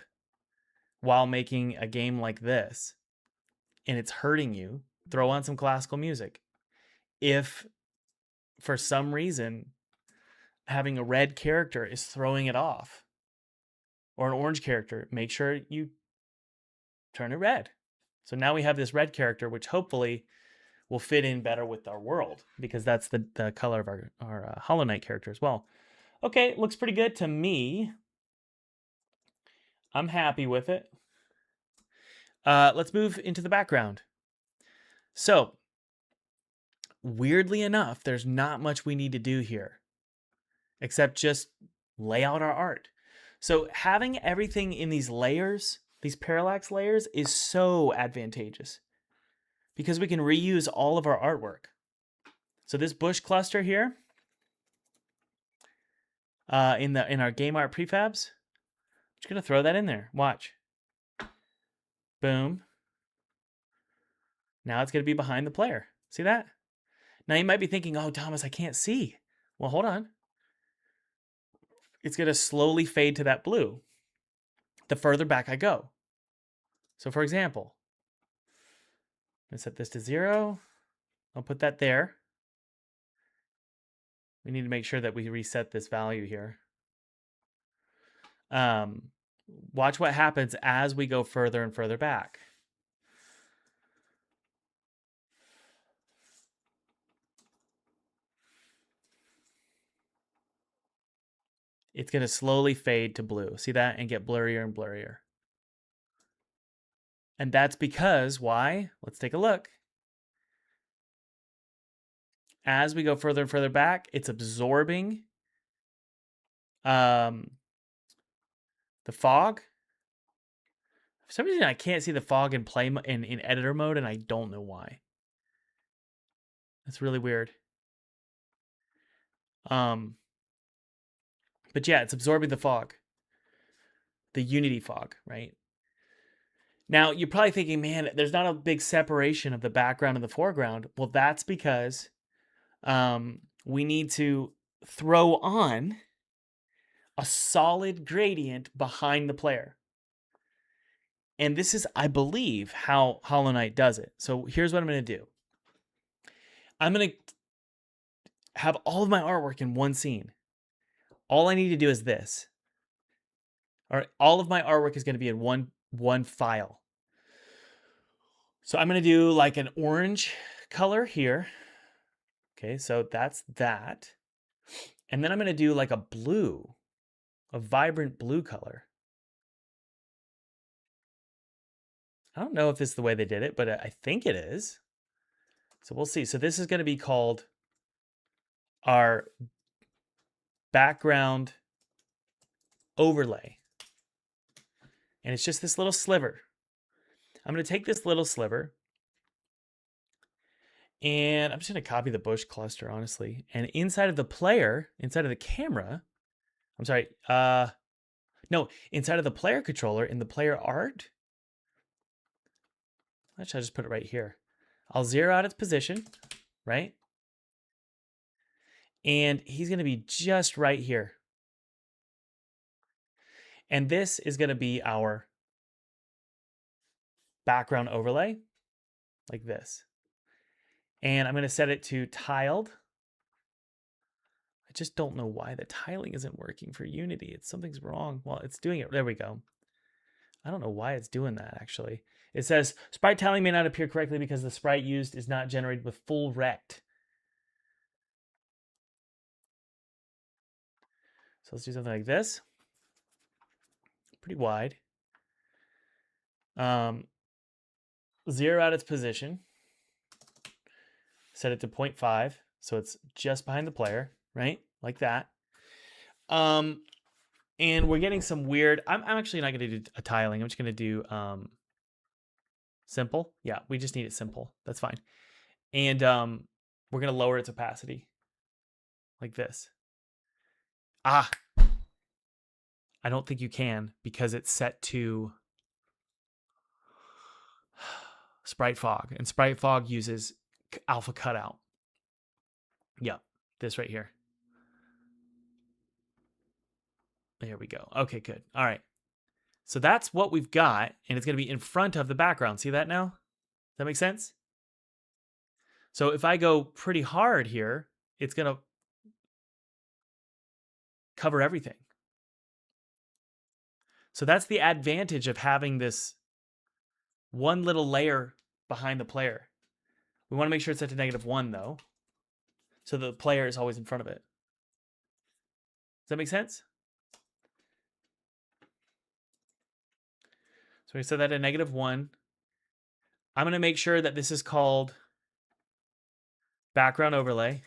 while making a game like this and it's hurting you, throw on some classical music. If for some reason having a red character is throwing it off, or an orange character, make sure you turn it red. So now we have this red character, which hopefully will fit in better with our world, because that's the color of our Hollow Knight character as well. Okay, looks pretty good to me. I'm happy with it. Let's move into the background. So, weirdly enough, there's not much we need to do here, except just lay out our art. So having everything in these layers, these parallax layers, is so advantageous because we can reuse all of our artwork. So this bush cluster here, in our game art prefabs, I'm just gonna throw that in there. Watch. Boom. Now it's gonna be behind the player. See that? Now you might be thinking, oh, Thomas, I can't see. Well, hold on. It's gonna slowly fade to that blue the further back I go. So for example, I'm gonna set this to 0. I'll put that there. We need to make sure that we reset this value here. Watch what happens as we go further and further back. It's going to slowly fade to blue. See that? And get blurrier and blurrier. And that's because, why? Let's take a look. As we go further and further back, it's absorbing the fog. For some reason, I can't see the fog in play in editor mode, and I don't know why. That's really weird. But yeah, it's absorbing the fog. The Unity fog, right? Now, you're probably thinking, man, there's not a big separation of the background and the foreground. Well, that's because we need to throw on a solid gradient behind the player. And this is, I believe, how Hollow Knight does it. So here's what I'm going to do. I'm going to have all of my artwork in one scene. All I need to do is this. All right, all of my artwork is going to be in one file. So I'm going to do like an orange color here. Okay, so that's that. And then I'm going to do like a blue, a vibrant blue color. I don't know if this is the way they did it, but I think it is. So we'll see. So this is going to be called our background overlay. And it's just this little sliver. I'm going to take this little sliver and I'm just going to copy the bush cluster, honestly. And inside of the player, inside of the camera, I'm sorry, no, inside of the player controller, in the player art, actually, I'll just put it right here. I'll zero out its position, right? And he's going to be just right here. And this is going to be our background overlay, like this. And I'm going to set it to tiled. I just don't know why the tiling isn't working for Unity. Something's wrong. Well, it's doing it. There we go. I don't know why it's doing that, actually. It says, sprite tiling may not appear correctly because the sprite used is not generated with full rect. So let's do something like this. Pretty wide. Zero out its position. Set it to 0.5, so it's just behind the player, right? Like that. And we're getting some weird. I'm actually not going to do a tiling. I'm just going to do simple. Yeah, we just need it simple. That's fine. And we're going to lower its opacity like this. Ah, I don't think you can because it's set to sprite fog, and sprite fog uses alpha cutout. Yeah, this right here. There we go. Okay, good. All right. So that's what we've got, and it's going to be in front of the background. See that now? Does that make sense? So if I go pretty hard here, it's going to cover everything. So that's the advantage of having this one little layer behind the player. We want to make sure it's set to -1 though, so the player is always in front of it. Does that make sense? So we set that at -1. I'm going to make sure that this is called background overlay.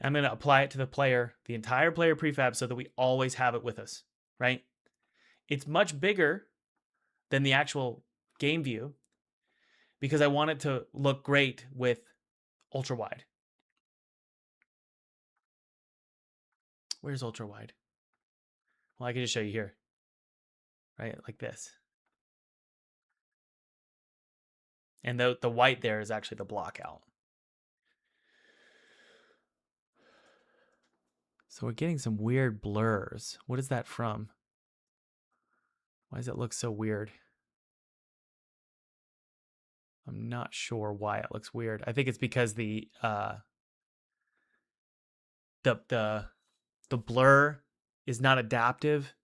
I'm going to apply it to the player, the entire player prefab, so that we always have it with us, right? It's much bigger than the actual game view because I want it to look great with ultra wide. Where's ultra wide? Well, I can just show you here, right? Like this. And the white there is actually the blockout. So we're getting some weird blurs. What is that from? Why does it look so weird? I'm not sure why it looks weird. I think it's because the blur is not adaptive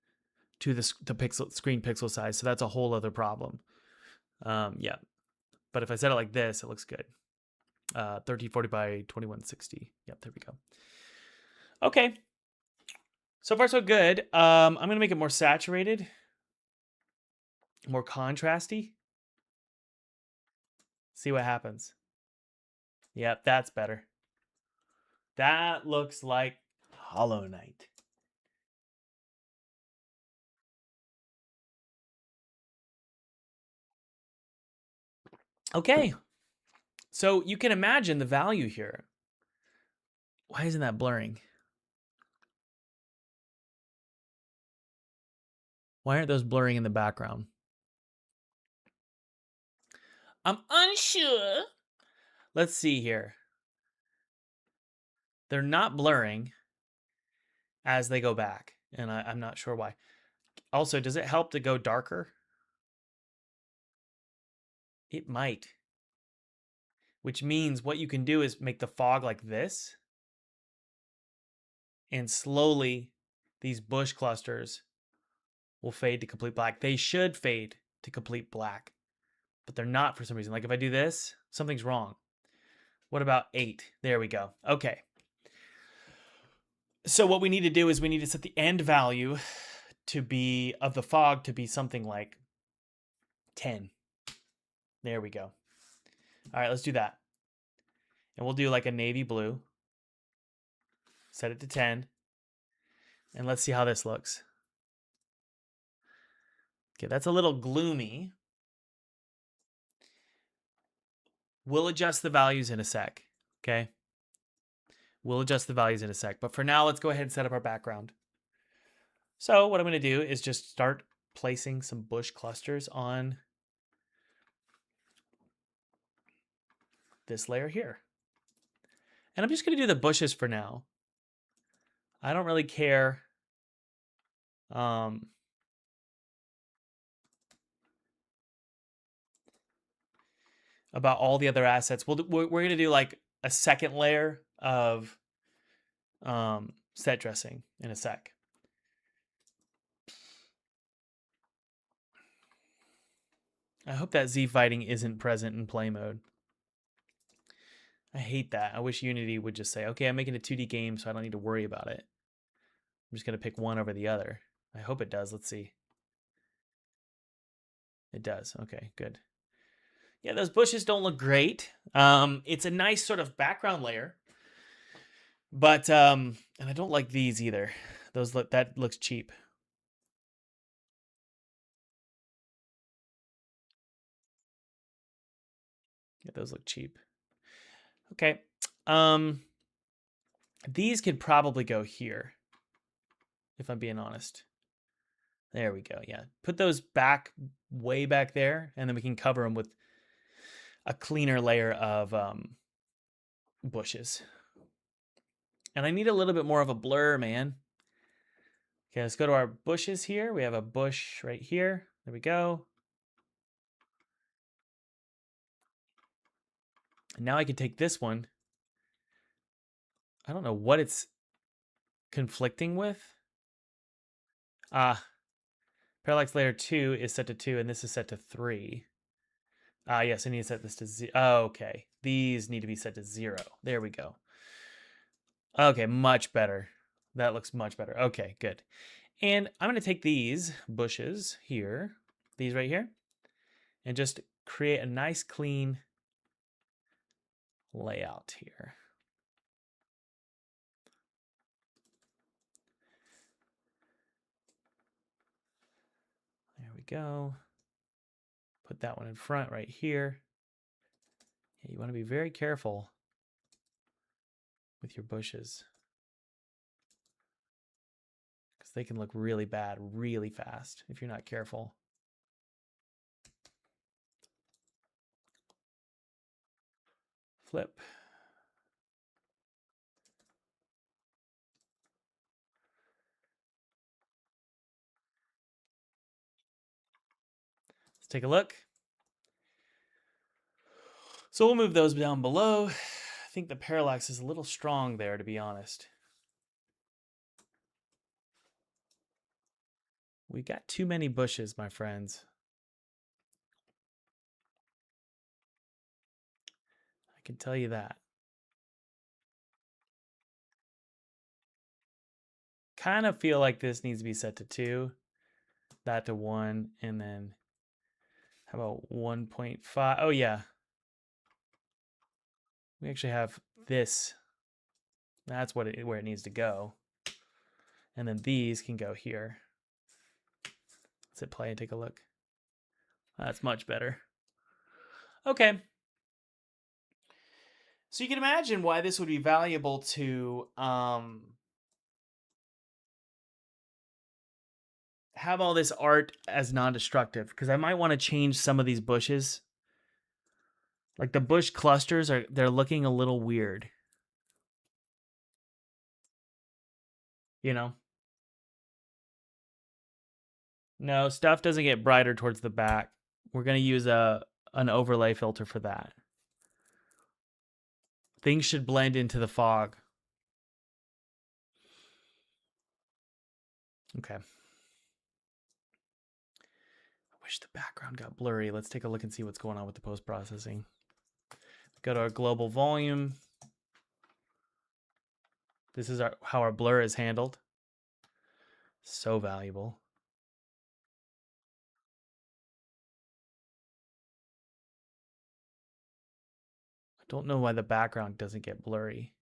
to the screen pixel size, so that's a whole other problem. Yeah, but if I set it like this, it looks good. 1340 by 2160. Yep, there we go. Okay, so far so good. I'm gonna make it more saturated, more contrasty. See what happens. Yep, that's better. That looks like Hollow Knight. Okay, so you can imagine the value here. Why isn't that blurring? Why aren't those blurring in the background? I'm unsure. Let's see here. They're not blurring as they go back, and I'm not sure why. Also, does it help to go darker? It might. Which means what you can do is make the fog like this, and slowly these bush clusters will fade to complete black. They should fade to complete black, but they're not for some reason. Like if I do this, something's wrong. What about 8? There we go. Okay. So what we need to do is we need to set the end value to be of the fog to be something like 10. There we go. All right, let's do that. And we'll do like a navy blue. Set it to 10. And let's see how this looks. Okay, that's a little gloomy. We'll adjust the values in a sec, okay? We'll adjust the values in a sec. But for now, let's go ahead and set up our background. So what I'm going to do is just start placing some bush clusters on this layer here. And I'm just going to do the bushes for now. I don't really care. About all the other assets. We're going to do like a second layer of set dressing in a sec. I hope that Z fighting isn't present in play mode. I hate that. I wish Unity would just say, okay, I'm making a 2D game, so I don't need to worry about it. I'm just going to pick one over the other. I hope it does. Let's see. It does. Okay, good. Yeah, those bushes don't look great. It's a nice sort of background layer. But, and I don't like these either. That looks cheap. Yeah, those look cheap. Okay. These could probably go here, if I'm being honest. There we go. Yeah. Put those back, way back there, and then we can cover them with a cleaner layer of bushes. And I need a little bit more of a blur, man. Okay, let's go to our bushes here. We have a bush right here. There we go. And now I can take this one. I don't know what it's conflicting with. Parallax layer 2 is set to 2, and this is set to 3. Yes, I need to set this to 0. Oh, okay. These need to be set to 0. There we go. Okay, much better. That looks much better. Okay, good. And I'm going to take these bushes here, these right here, and just create a nice clean layout here. There we go. Put that one in front right here. Yeah, you want to be very careful with your bushes, because they can look really bad really fast if you're not careful. Flip. Let's take a look. So we'll move those down below. I think the parallax is a little strong there, to be honest. We got too many bushes, my friends. I can tell you that. Kind of feel like this needs to be set to 2, that to 1, and then how about 1.5? Oh yeah. We actually have this. That's where it needs to go. And then these can go here. Let's hit play and take a look. That's much better. Okay. So you can imagine why this would be valuable to have all this art as non-destructive, because I might want to change some of these bushes. Like the bush clusters they're looking a little weird. You know? No, stuff doesn't get brighter towards the back. We're going to use an overlay filter for that. Things should blend into the fog. Okay. I wish the background got blurry. Let's take a look and see what's going on with the post-processing. Go to our global volume. This is how our blur is handled. So valuable. I don't know why the background doesn't get blurry.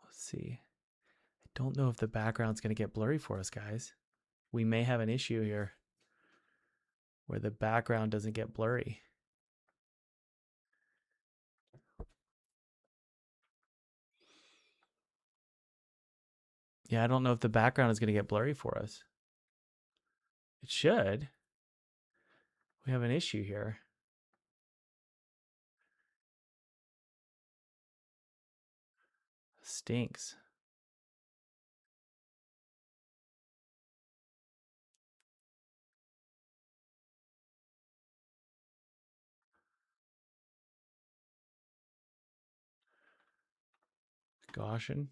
Let's see. I don't know if the background's going to get blurry for us, guys. We may have an issue here where the background doesn't get blurry. Yeah, I don't know if the background is going to get blurry for us. It should. We have an issue here. Stinks. Gaussian.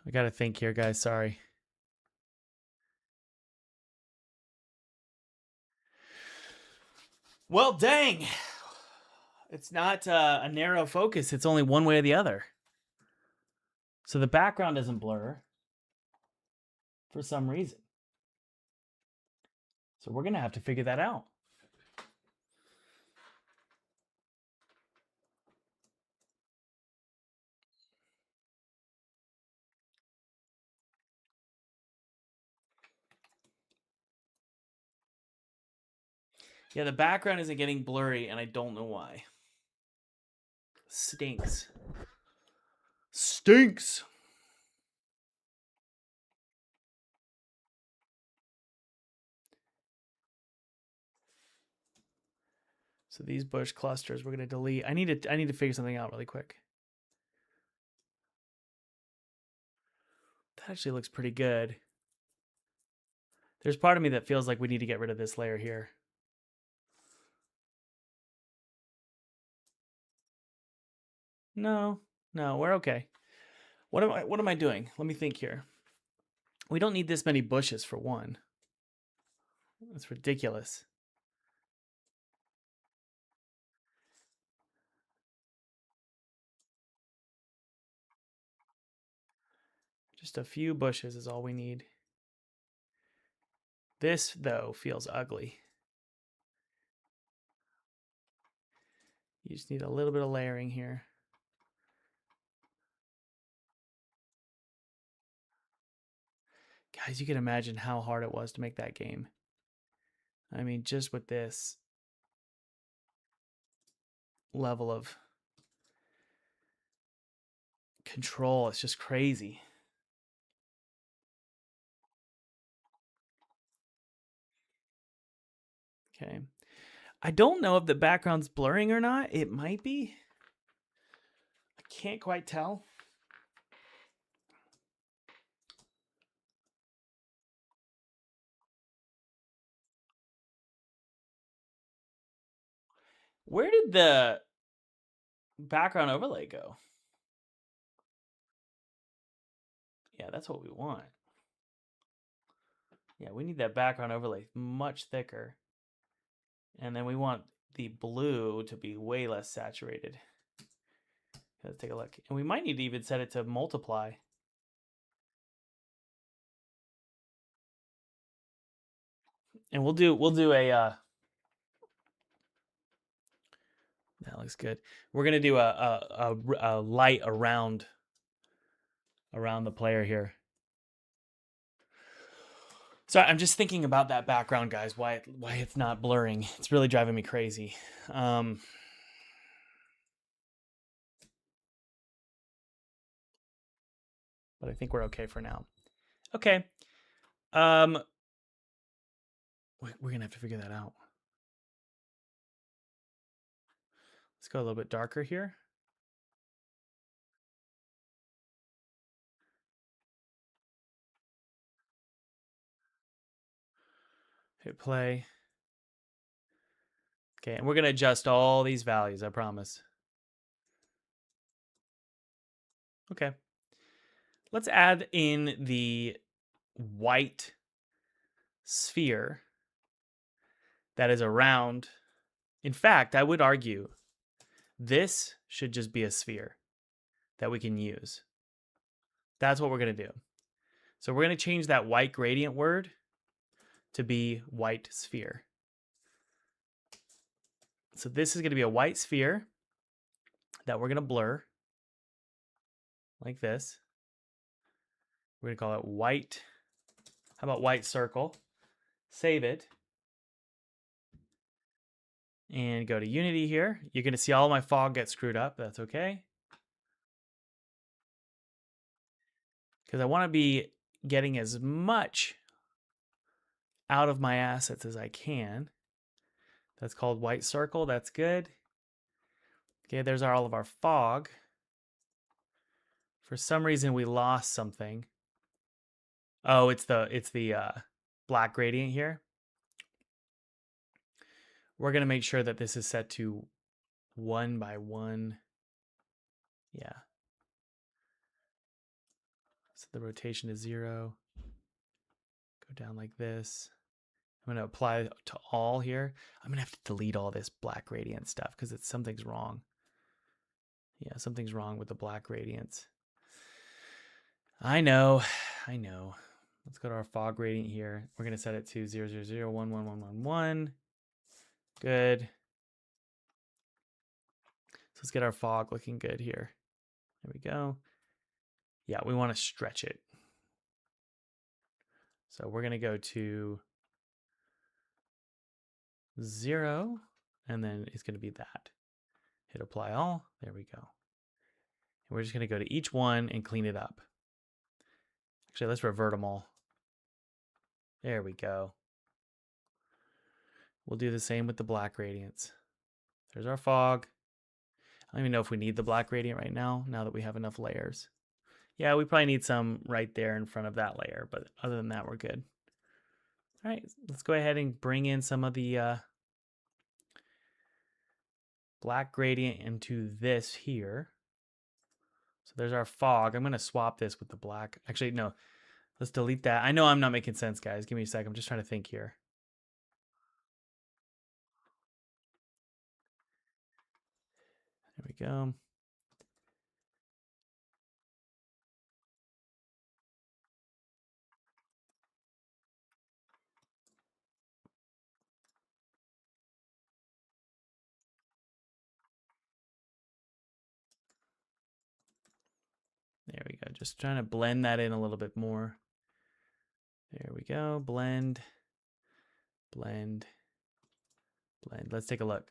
I got to think here, guys. Sorry. Well, dang. It's not a narrow focus. It's only one way or the other. So the background doesn't blur for some reason. So we're going to have to figure that out. Yeah, the background isn't getting blurry, and I don't know why. Stinks. Stinks. So these bush clusters we're going to delete. I need to figure something out really quick. That actually looks pretty good. There's part of me that feels like we need to get rid of this layer here. No, we're okay. What am I doing? Let me think here. We don't need this many bushes for one. That's ridiculous. Just a few bushes is all we need. This, though, feels ugly. You just need a little bit of layering here. Guys, you can imagine how hard it was to make that game. I mean, just with this level of control, it's just crazy. Okay. I don't know if the background's blurring or not. It might be. I can't quite tell. Where did the background overlay go? Yeah, that's what we want. Yeah, we need that background overlay much thicker. And then we want the blue to be way less saturated. Let's take a look. And we might need to even set it to multiply. And we'll do a that looks good. We're gonna do a light around the player here. So I'm just thinking about that background, guys. Why it's not blurring? It's really driving me crazy. But I think we're okay for now. Okay. We're gonna have to figure that out. Let's go a little bit darker here. Hit play. Okay, and we're gonna adjust all these values, I promise. Okay. Let's add in the white sphere that is around. In fact, I would argue this should just be a sphere that we can use. That's what we're going to do. So we're going to change that white gradient word to be white sphere. So this is going to be a white sphere that we're going to blur like this. We're going to call it white. How about white circle? Save it. and go to Unity here. You're going to see all my fog get screwed up. That's okay. Because I want to be getting as much out of my assets as I can. That's called white circle. That's good. Okay, there's all of our fog. For some reason, we lost something. Oh, it's the black gradient here. We're going to make sure that this is set to 1 by 1. Yeah. So the rotation is 0. Go down like this. I'm going to apply to all here. I'm going to have to delete all this black gradient stuff because something's wrong. Yeah, something's wrong with the black gradients. I know. Let's go to our fog gradient here. We're going to set it to 0, 0, 0, 1, 1, 1, 1, 1. Good. So let's get our fog looking good here. There we go. Yeah, we want to stretch it. So we're going to go to 0, and then it's going to be that. Hit apply all. There we go. And we're just going to go to each one and clean it up. Actually, let's revert them all. There we go. We'll do the same with the black gradients. There's our fog. I don't even know if we need the black gradient right now that we have enough layers. Yeah, we probably need some right there in front of that layer, but other than that, we're good. All right, let's go ahead and bring in some of the black gradient into this here. So there's our fog. I'm going to swap this with the black. Actually, no, let's delete that. I know I'm not making sense, guys. Give me a sec. I'm just trying to think here. There we go. There we go. Just trying to blend that in a little bit more. There we go. Blend, blend, blend. Let's take a look.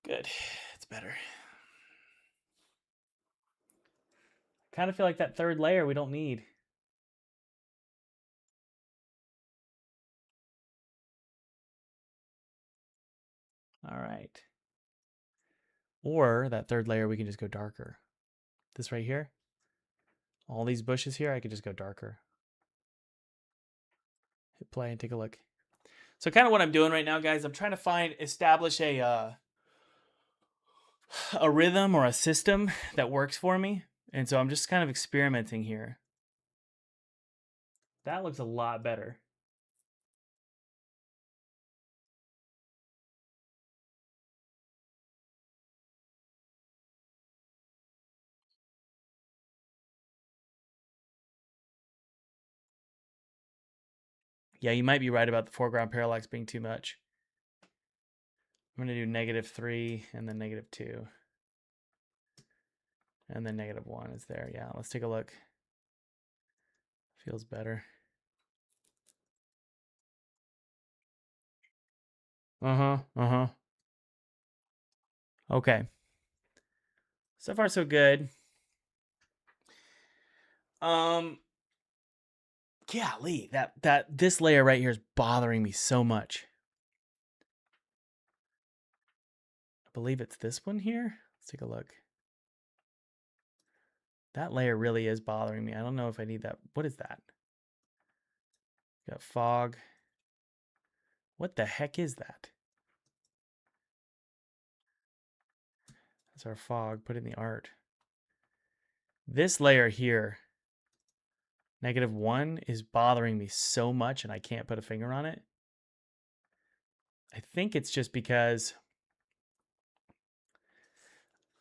Good. It's better. Kind of feel like that third layer we don't need. All right. Or that third layer we can just go darker. This right here. All these bushes here, I could just go darker. Hit play and take a look. So kind of what I'm doing right now, guys, I'm trying to establish a rhythm or a system that works for me. And so I'm just kind of experimenting here. That looks a lot better. Yeah, you might be right about the foreground parallax being too much. I'm going to do -3 and then -2. And then -1 is there. Yeah, let's take a look. Feels better. Okay. So far so good. Golly, this layer right here is bothering me so much. I believe it's this one here. Let's take a look. That layer really is bothering me. I don't know if I need that. What is that? Got fog. What the heck is that? That's our fog. Put in the art. This layer here, -1, is bothering me so much and I can't put a finger on it. I think it's just because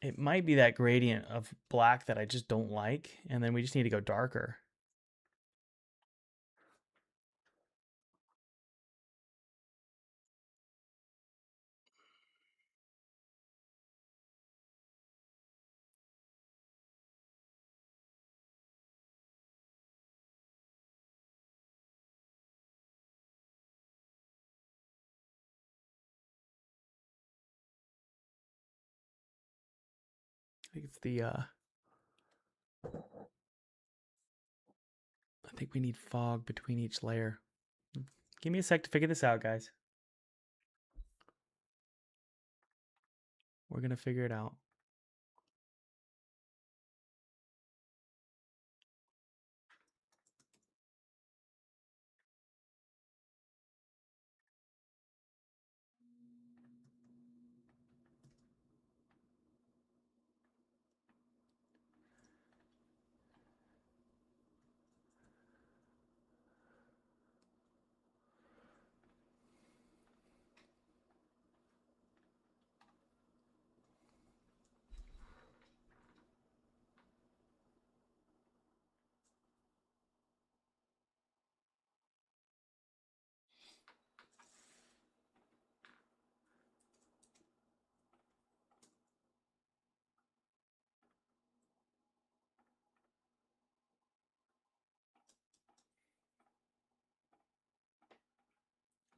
it might be that gradient of black that I just don't like. And then we just need to go darker. think it's the, I think we need fog between each layer. Give me a sec to figure this out, guys. We're going to figure it out.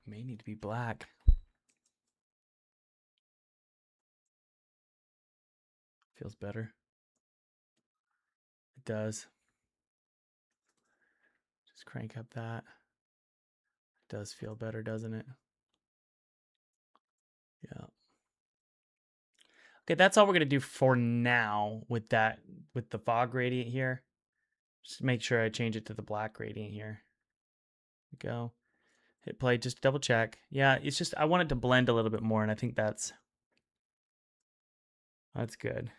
May need to be black. Feels better. It does. Just crank up that. It does feel better, doesn't it? Yeah. Okay, that's all we're going to do for now with that, with the fog gradient here. Just make sure I change it to the black gradient here. There we go. Hit play, just double check. Yeah, it's just, I want it to blend a little bit more, and I think that's good.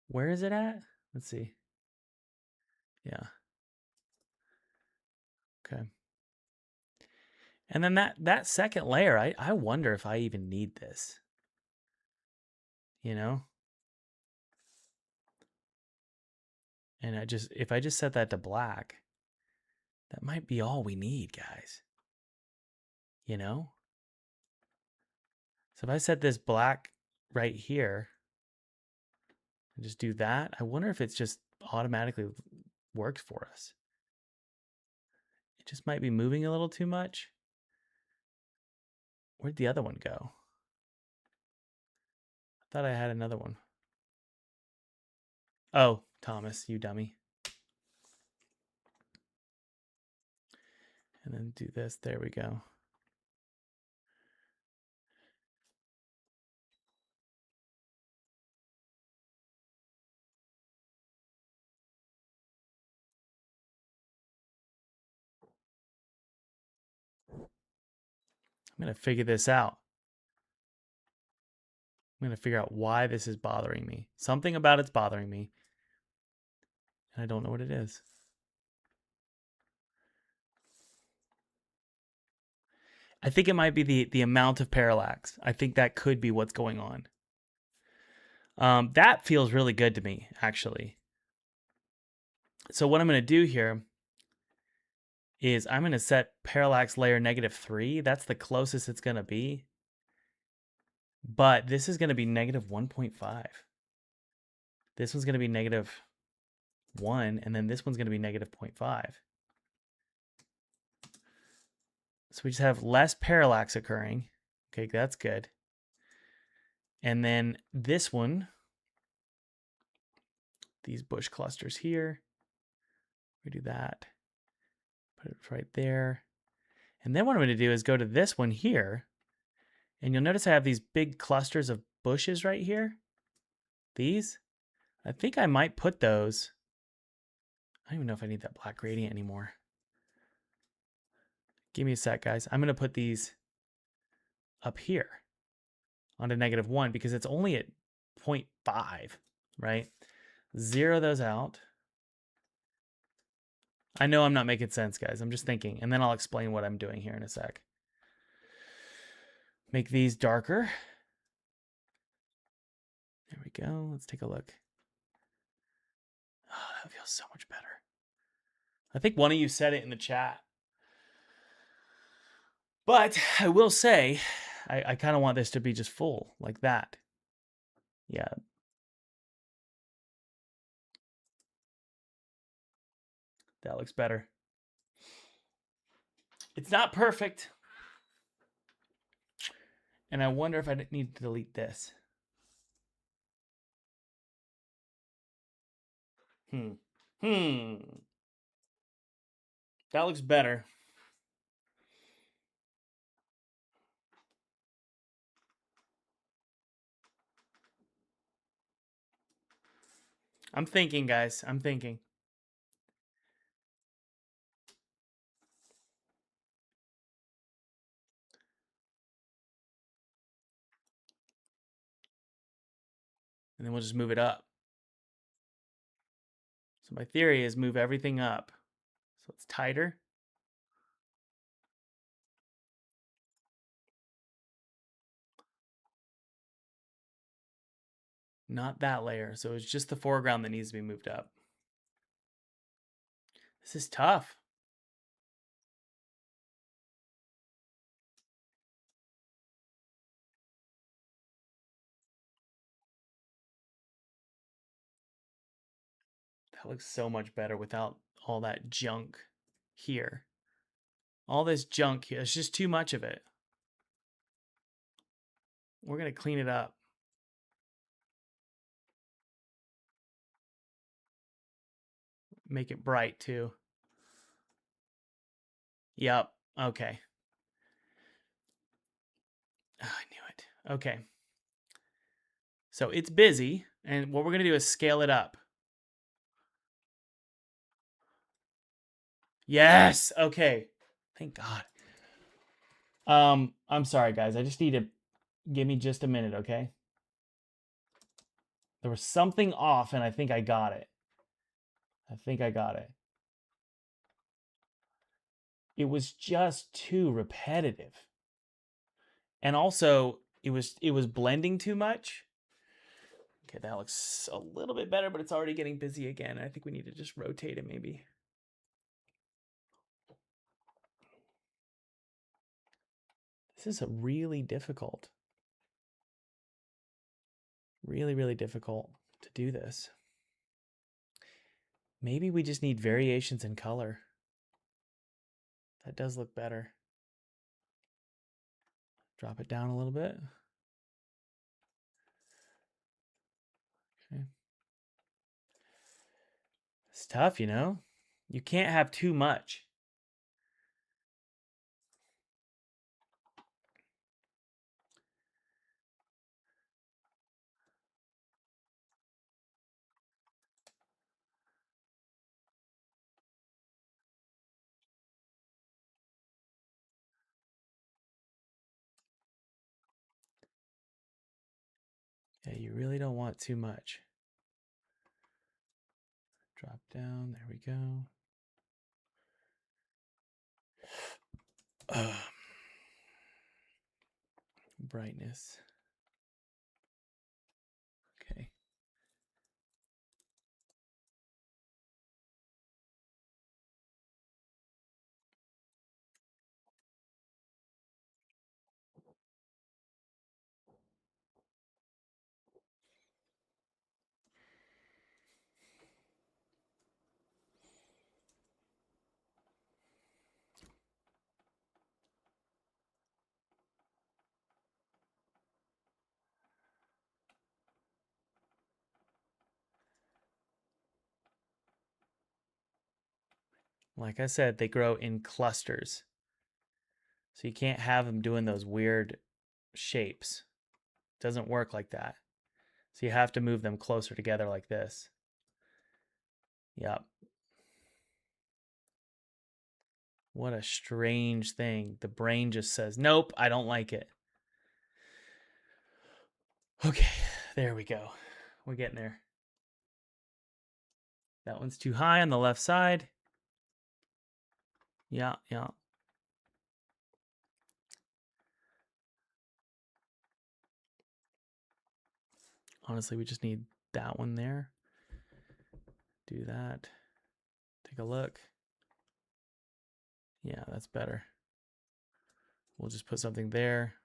Where is it at? Let's see. Yeah. Okay. And then that second layer, I wonder if I even need this. You know? And if I just set that to black, that might be all we need, guys. You know? So if I set this black right here and just do that, I wonder if it's just automatically works for us. It just might be moving a little too much. Where'd the other one go? I thought I had another one. Oh, Thomas, you dummy. And then do this. There we go. I'm going to figure this out. I'm going to figure out why this is bothering me. Something about it's bothering me. And I don't know what it is. I think it might be the amount of parallax. I think that could be what's going on. That feels really good to me, actually. So what I'm going to do here is I'm going to set parallax layer -3. That's the closest it's going to be. But this is going to be -1.5. This one's going to be -1, and then this one's going to be -0.5. So we just have less parallax occurring. Okay, that's good. And then this one, these bush clusters here, we do that. Put it right there. And then what I'm going to do is go to this one here. And you'll notice I have these big clusters of bushes right here. These. I think I might put those. I don't even know if I need that black gradient anymore. Give me a sec, guys. I'm going to put these up here onto -1 because it's only at 0.5, right? Zero those out. I know I'm not making sense, guys. I'm just thinking. And then I'll explain what I'm doing here in a sec. Make these darker. There we go. Let's take a look. Oh, that feels so much better. I think one of you said it in the chat. But I will say, I kind of want this to be just full, like that. Yeah. That looks better. It's not perfect. And I wonder if I need to delete this. Hmm. Hmm. That looks better. I'm thinking, guys. I'm thinking. And then we'll just move it up. So my theory is move everything up. So it's tighter. Not that layer. So it's just the foreground that needs to be moved up. This is tough. That looks so much better without all that junk here. All this junk here. It's just too much of it. We're going to clean it up. Make it bright too. Yep. Okay. Oh, I knew it. Okay. So it's busy. And what we're going to do is scale it up. Yes. Okay. Thank God. I'm sorry, guys. I just need to give me just a minute, okay? There was something off, and I think I got it. I think I got it. It was just too repetitive. And also, it was blending too much. Okay, that looks a little bit better, but it's already getting busy again. I think we need to just rotate it maybe. This is a really difficult. Really, really difficult to do this. Maybe we just need variations in color. That does look better. Drop it down a little bit. Okay. It's tough, you know? You can't have too much. Yeah, you really don't want too much. Drop down. There we go. Brightness. Okay. Like I said, they grow in clusters. So you can't have them doing those weird shapes. It doesn't work like that. So you have to move them closer together like this. Yep. What a strange thing. The brain just says, nope, I don't like it. Okay, there we go. We're getting there. That one's too high on the left side. Yeah, yeah. Honestly, we just need that one there. Do that. Take a look. Yeah, that's better. We'll just put something there.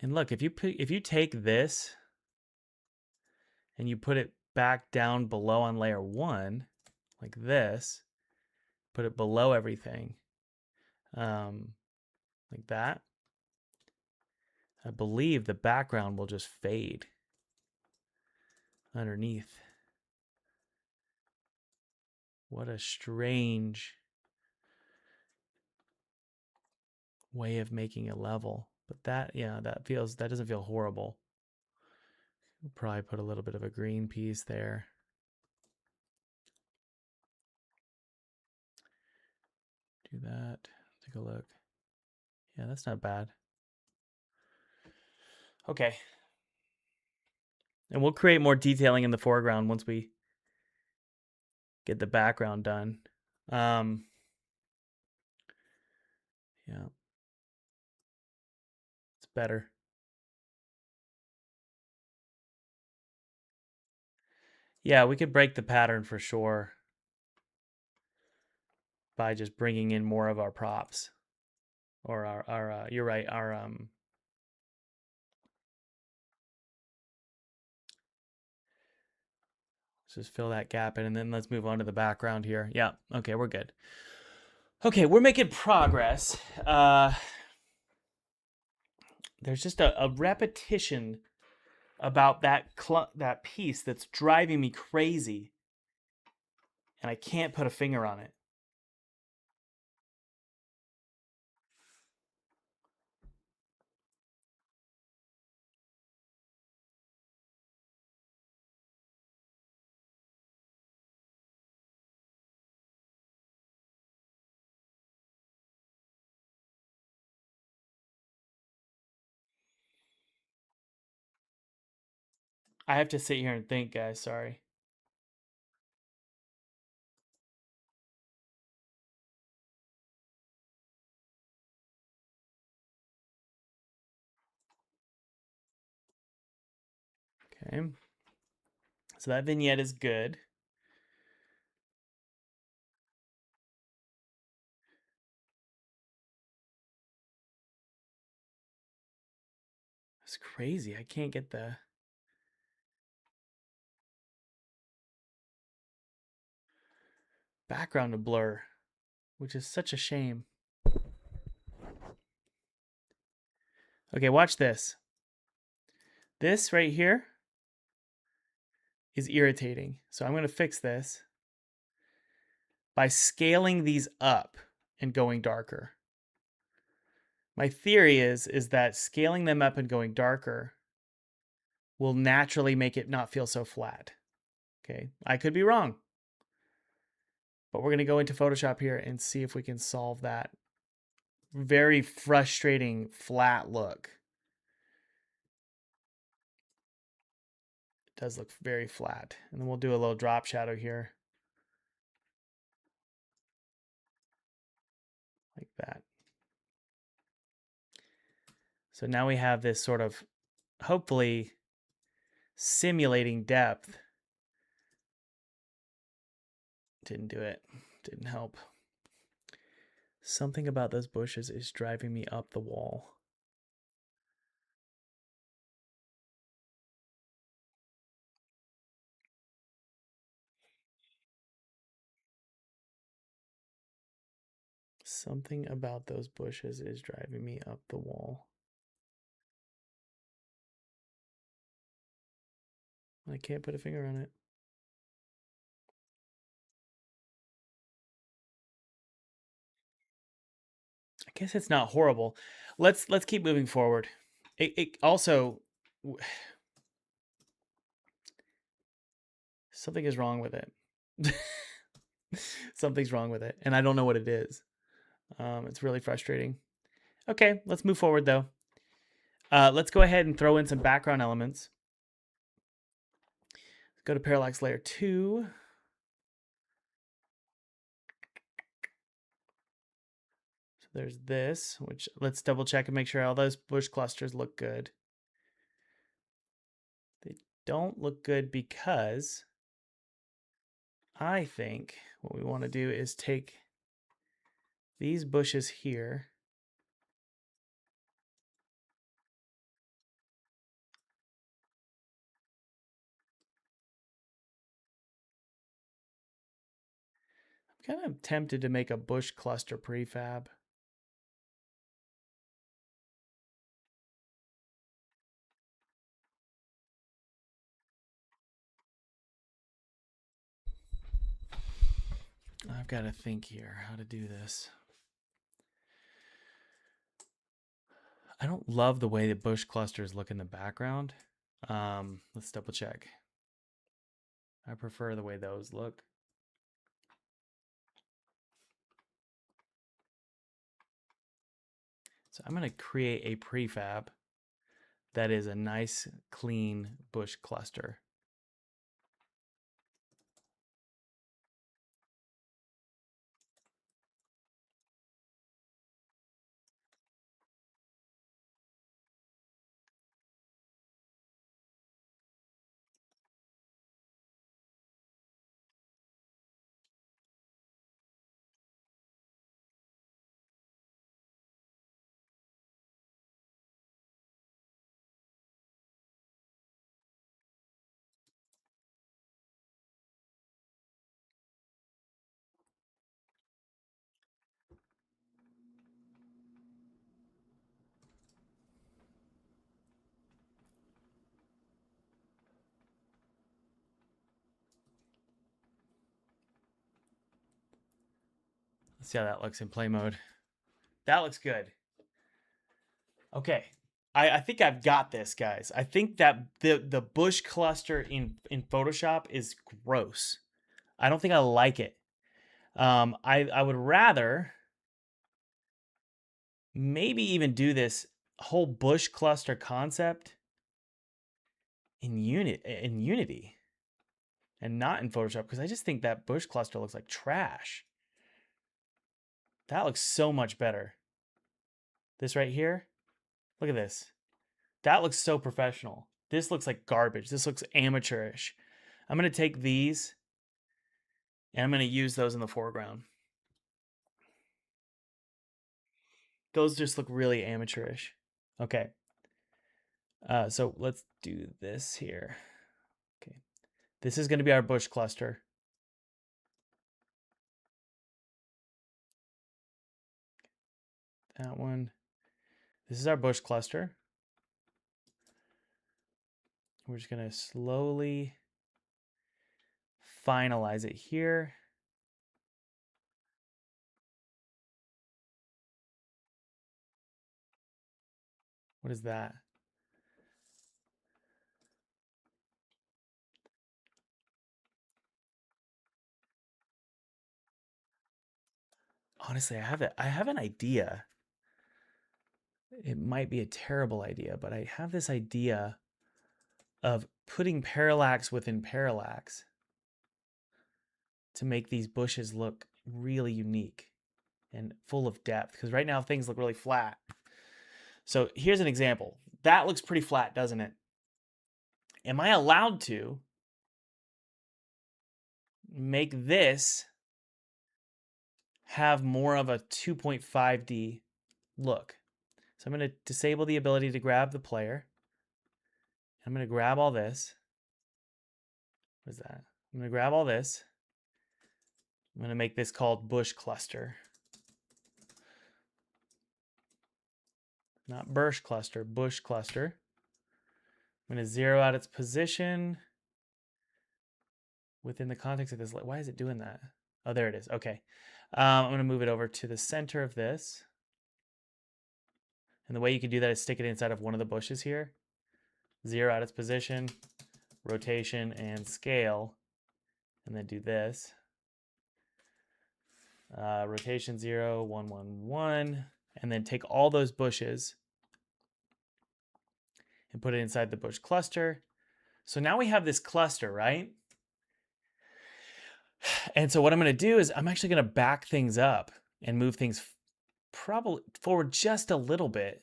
And look, if you take this and you put it back down below on layer 1, like this, put it below everything, like that. I believe the background will just fade underneath. What a strange way of making a level. But that, yeah, that doesn't feel horrible. We'll probably put a little bit of a green piece there. Do that. Take a look. Yeah, that's not bad. Okay. And we'll create more detailing in the foreground once we get the background done. Yeah. It's better. Yeah, we could break the pattern for sure by just bringing in more of our props. Or our you're right, our let's just fill that gap in, and then let's move on to the background here. Yeah, okay, we're good. Okay, we're making progress. There's just a repetition about that piece that's driving me crazy, and I can't put a finger on it. I have to sit here and think, guys. Sorry. Okay. So that vignette is good. It's crazy. I can't get the background to blur, which is such a shame. Okay, watch this. This right here is irritating. So I'm going to fix this by scaling these up and going darker. My theory is that scaling them up and going darker will naturally make it not feel so flat. Okay, I could be wrong. But we're going to go into Photoshop here and see if we can solve that very frustrating flat look. It does look very flat. And then we'll do a little drop shadow here. Like that. So now we have this sort of, hopefully, simulating depth. Didn't do it. Didn't help. Something about those bushes is driving me up the wall. Something about those bushes is driving me up the wall. I can't put a finger on it. I guess it's not horrible. Let's keep moving forward. It also something is wrong with it. Something's wrong with it, and I don't know what it is. It's really frustrating. Okay, let's move forward though. Let's go ahead and throw in some background elements. Let's go to parallax layer 2. So there's this, which let's double check and make sure all those bush clusters look good. They don't look good because I think what we want to do is take these bushes here kind of tempted to make a bush cluster prefab. I've got to think here how to do this. I don't love the way the bush clusters look in the background. Let's double check. I prefer the way those look. So I'm going to create a prefab that is a nice, clean bush cluster. Let's see how that looks in play mode. That looks good. Okay. I think I've got this, guys. I think that the bush cluster in Photoshop is gross. I don't think I like it. I would rather maybe even do this whole bush cluster concept in Unity and not in Photoshop, because I just think that bush cluster looks like trash. That looks so much better. This right here, look at this. That looks so professional. This looks like garbage. This looks amateurish. I'm going to take these and I'm going to use those in the foreground. Those just look really amateurish. Okay. So let's do this here. Okay. This is going to be our bush cluster. That one. This is our bush cluster. We're just going to slowly finalize it here. What is that? Honestly, I have an idea. It might be a terrible idea, but I have this idea of putting parallax within parallax to make these bushes look really unique and full of depth, because right now things look really flat. So here's an example. That looks pretty flat, doesn't it? Am I allowed to make this have more of a 2.5D look? So I'm going to disable the ability to grab the player. I'm going to grab all this. What is that? I'm going to grab all this. I'm going to make this called bush cluster. Not bush cluster, bush cluster. I'm going to zero out its position within the context of this. Why is it doing that? Oh, there it is. Okay. I'm going to move it over to the center of this. And the way you can do that is stick it inside of one of the bushes here. Zero out its position, rotation, and scale. And then do this. Rotation 0, 1, 1, 1. And then take all those bushes and put it inside the bush cluster. So now we have this cluster, right? And so what I'm going to do is I'm actually going to back things up and move things probably forward just a little bit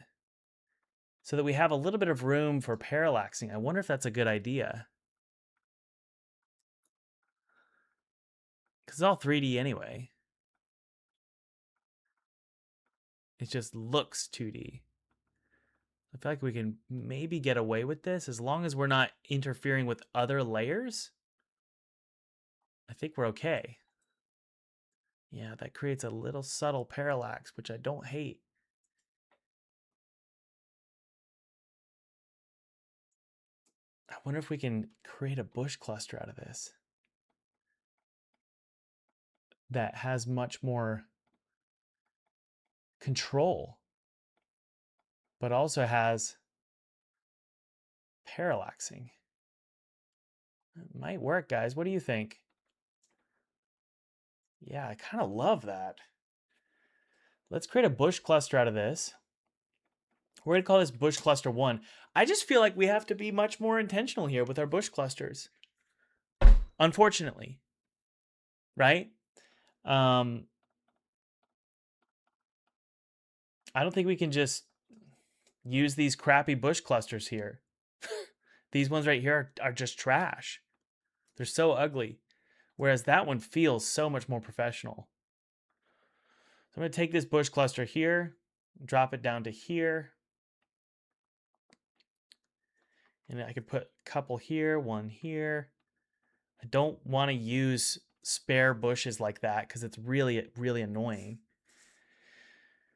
so that we have a little bit of room for parallaxing. I wonder if that's a good idea. Because it's all 3D anyway. It just looks 2D. I feel like we can maybe get away with this as long as we're not interfering with other layers. I think we're okay. Yeah, that creates a little subtle parallax, which I don't hate. I wonder if we can create a bush cluster out of this. that has much more control, but also has parallaxing. It might work, guys. What do you think? Yeah, I kind of love that. Let's create a bush cluster out of this. We're going to call this bush cluster 1. I just feel like we have to be much more intentional here with our bush clusters. Unfortunately, right? I don't think we can just use these crappy bush clusters here. These ones right here are just trash. They're so ugly. Whereas that one feels so much more professional. So I'm going to take this bush cluster here, drop it down to here. And I could put a couple here, one here. I don't want to use spare bushes like that because it's really, really annoying.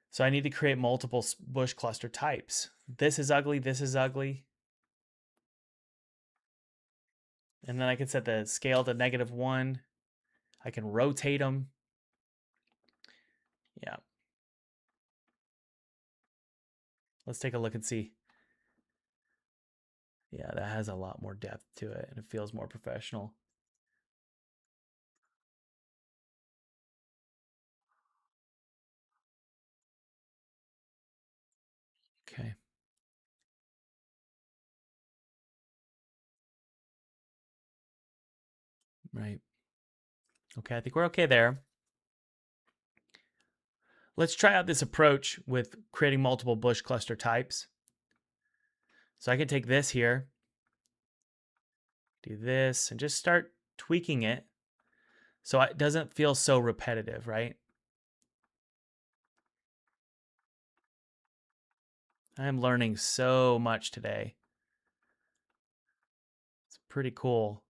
So I need to create multiple bush cluster types. This is ugly, this is ugly. And then I can set the scale to -1. I can rotate them. Yeah. Let's take a look and see. Yeah, that has a lot more depth to it and it feels more professional. Okay. Right. Okay, I think we're okay there. Let's try out this approach with creating multiple bush cluster types. So I can take this here, do this, and just start tweaking it so it doesn't feel so repetitive, right? I'm learning so much today. It's pretty cool.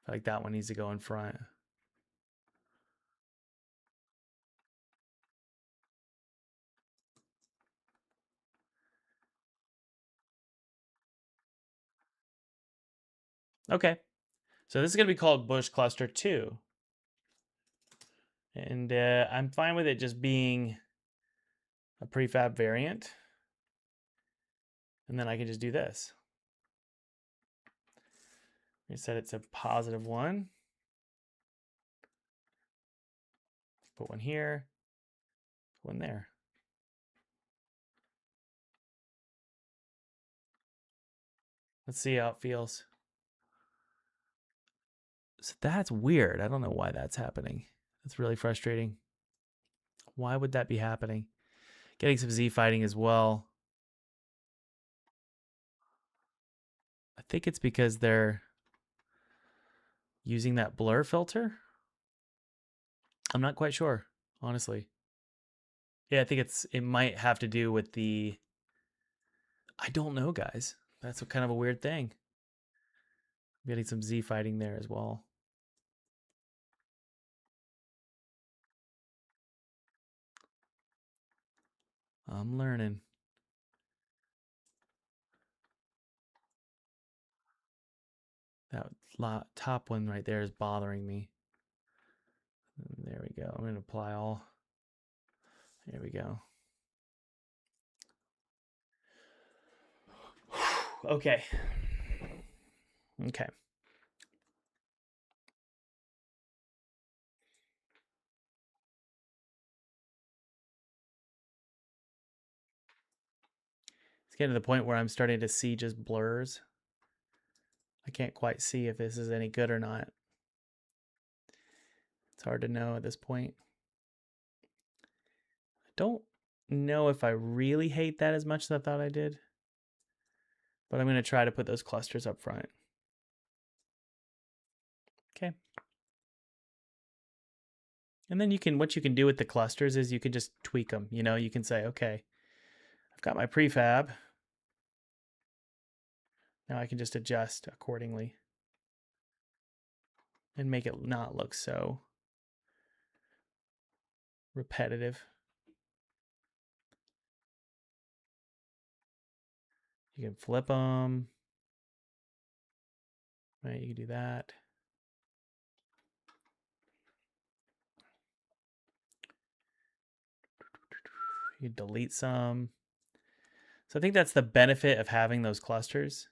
I feel like that one needs to go in front. Okay, so this is going to be called Bush Cluster 2. And I'm fine with it just being a prefab variant. And then I can just do this. We set it to +1. Put one here, put one there. Let's see how it feels. So that's weird. I don't know why that's happening. That's really frustrating. Why would that be happening? Getting some Z fighting as well. I think it's because they're using that blur filter. I'm not quite sure, honestly. Yeah, I think it might have to do with the, I don't know, guys. That's kind of a weird thing. Getting some Z fighting there as well. I'm learning. That top one right there is bothering me. There we go. I'm going to apply all. There we go. Okay. Okay. It's getting to the point where I'm starting to see just blurs. I can't quite see if this is any good or not. It's hard to know at this point. I don't know if I really hate that as much as I thought I did. But I'm going to try to put those clusters up front. Okay. And then what you can do with the clusters is you can just tweak them. You know, you can say, okay, I've got my prefab. Now I can just adjust accordingly and make it not look so repetitive. You can flip them. Right, you can do that. You delete some. So I think that's the benefit of having those clusters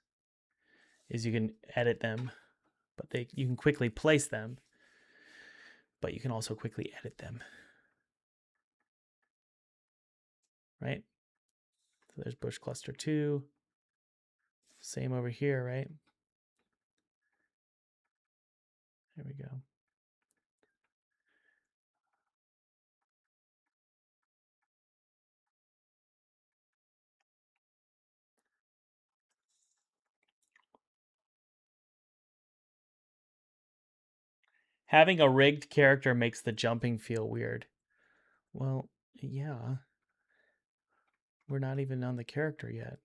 is you can edit them, but you can quickly place them, but you can also quickly edit them. Right? So there's bush cluster 2. Same over here, right? There we go. Having a rigged character makes the jumping feel weird. Well, yeah. We're not even on the character yet.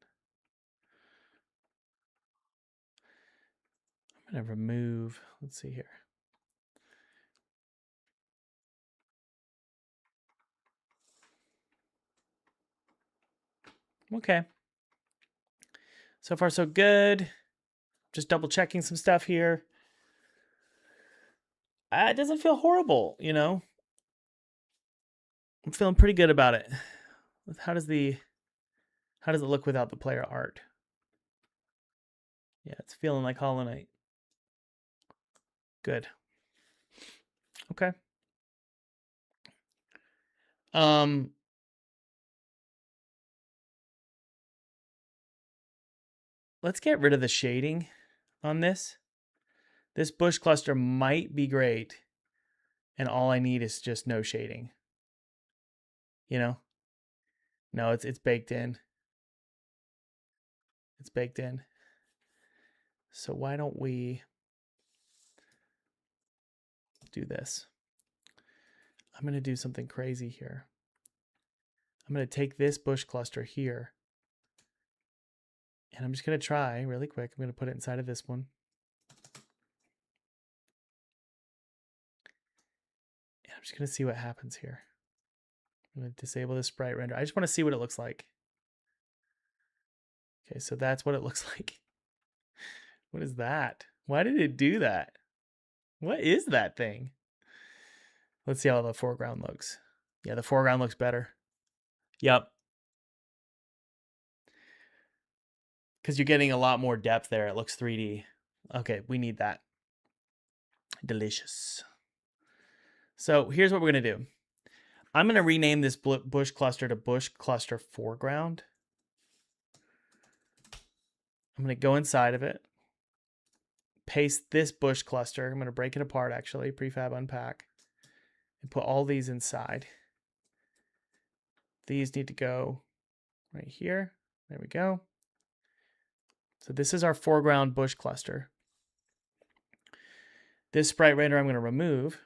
I'm going to remove, let's see here. Okay. So far, so good. Just double checking some stuff here. It doesn't feel horrible, you know? I'm feeling pretty good about it. How does it look without the player art? Yeah, it's feeling like Hollow Knight. Good. Okay. Let's get rid of the shading on this. This bush cluster might be great, and all I need is just no shading. You know? No, it's baked in. It's baked in. So why don't we do this? I'm going to do something crazy here. I'm going to take this bush cluster here, and I'm just going to try really quick. I'm going to put it inside of this one. And I'm just going to see what happens here. I'm going to disable the sprite render. I just want to see what it looks like. Okay, so that's what it looks like. What is that? Why did it do that? What is that thing? Let's see how the foreground looks. Yeah, the foreground looks better. Yep. Because you're getting a lot more depth there. It looks 3D. Okay, we need that. Delicious. So here's what we're going to do. I'm going to rename this bush cluster to bush cluster foreground. I'm going to go inside of it. Paste this bush cluster. I'm going to break it apart actually. Prefab unpack. And put all these inside. These need to go right here. There we go. So this is our foreground bush cluster. This sprite render I'm going to remove.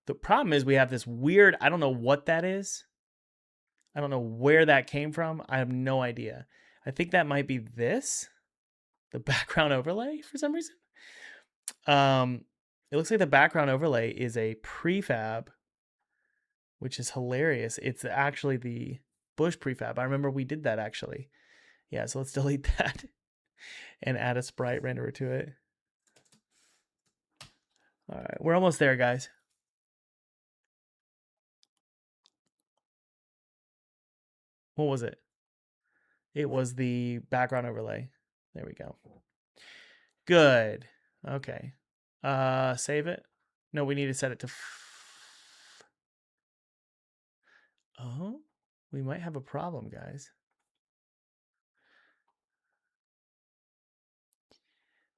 The problem is we have this weird, I don't know what that is. I don't know where that came from. I have no idea. I think that might be this, the background overlay for some reason. It looks like the background overlay is a prefab, which is hilarious. It's actually the bush prefab. I remember we did that actually. Yeah, so let's delete that and add a sprite renderer to it. All right, we're almost there, guys. What was it? It was the background overlay. There we go. Good. Okay. Save it. No, we need to set it to. Oh, we might have a problem, guys.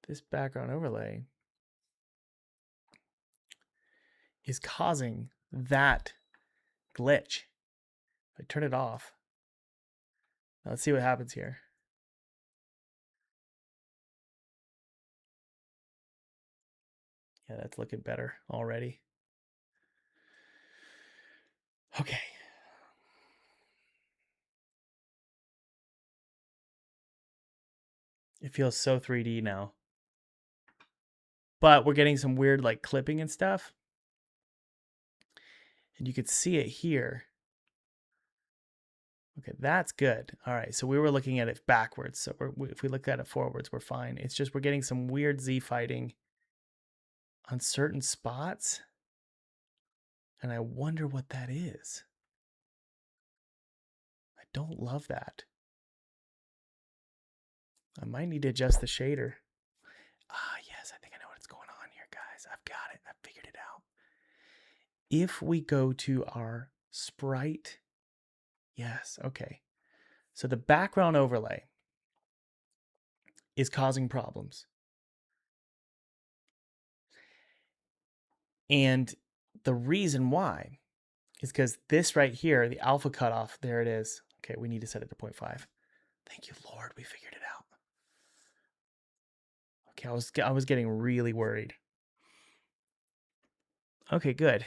This background overlay is causing that glitch. If I turn it off, now let's see what happens here. Yeah, that's looking better already. Okay. It feels so 3D now. But we're getting some weird like clipping and stuff. And you could see it here. Okay, that's good. All right, so we were looking at it backwards. So if we look at it forwards, we're fine. It's just we're getting some weird Z fighting on certain spots. And I wonder what that is. don't love that. I might need to adjust the shader. Ah, yes, I think I know what's going on here, guys. I've got it. I've figured it out. If we go to our sprite, yes, okay. So the background overlay is causing problems. And the reason why is because this right here, the alpha cutoff, there it is. Okay, we need to set it to 0.5. Thank you, Lord, we figured it out. Okay, I was getting really worried. Okay, good.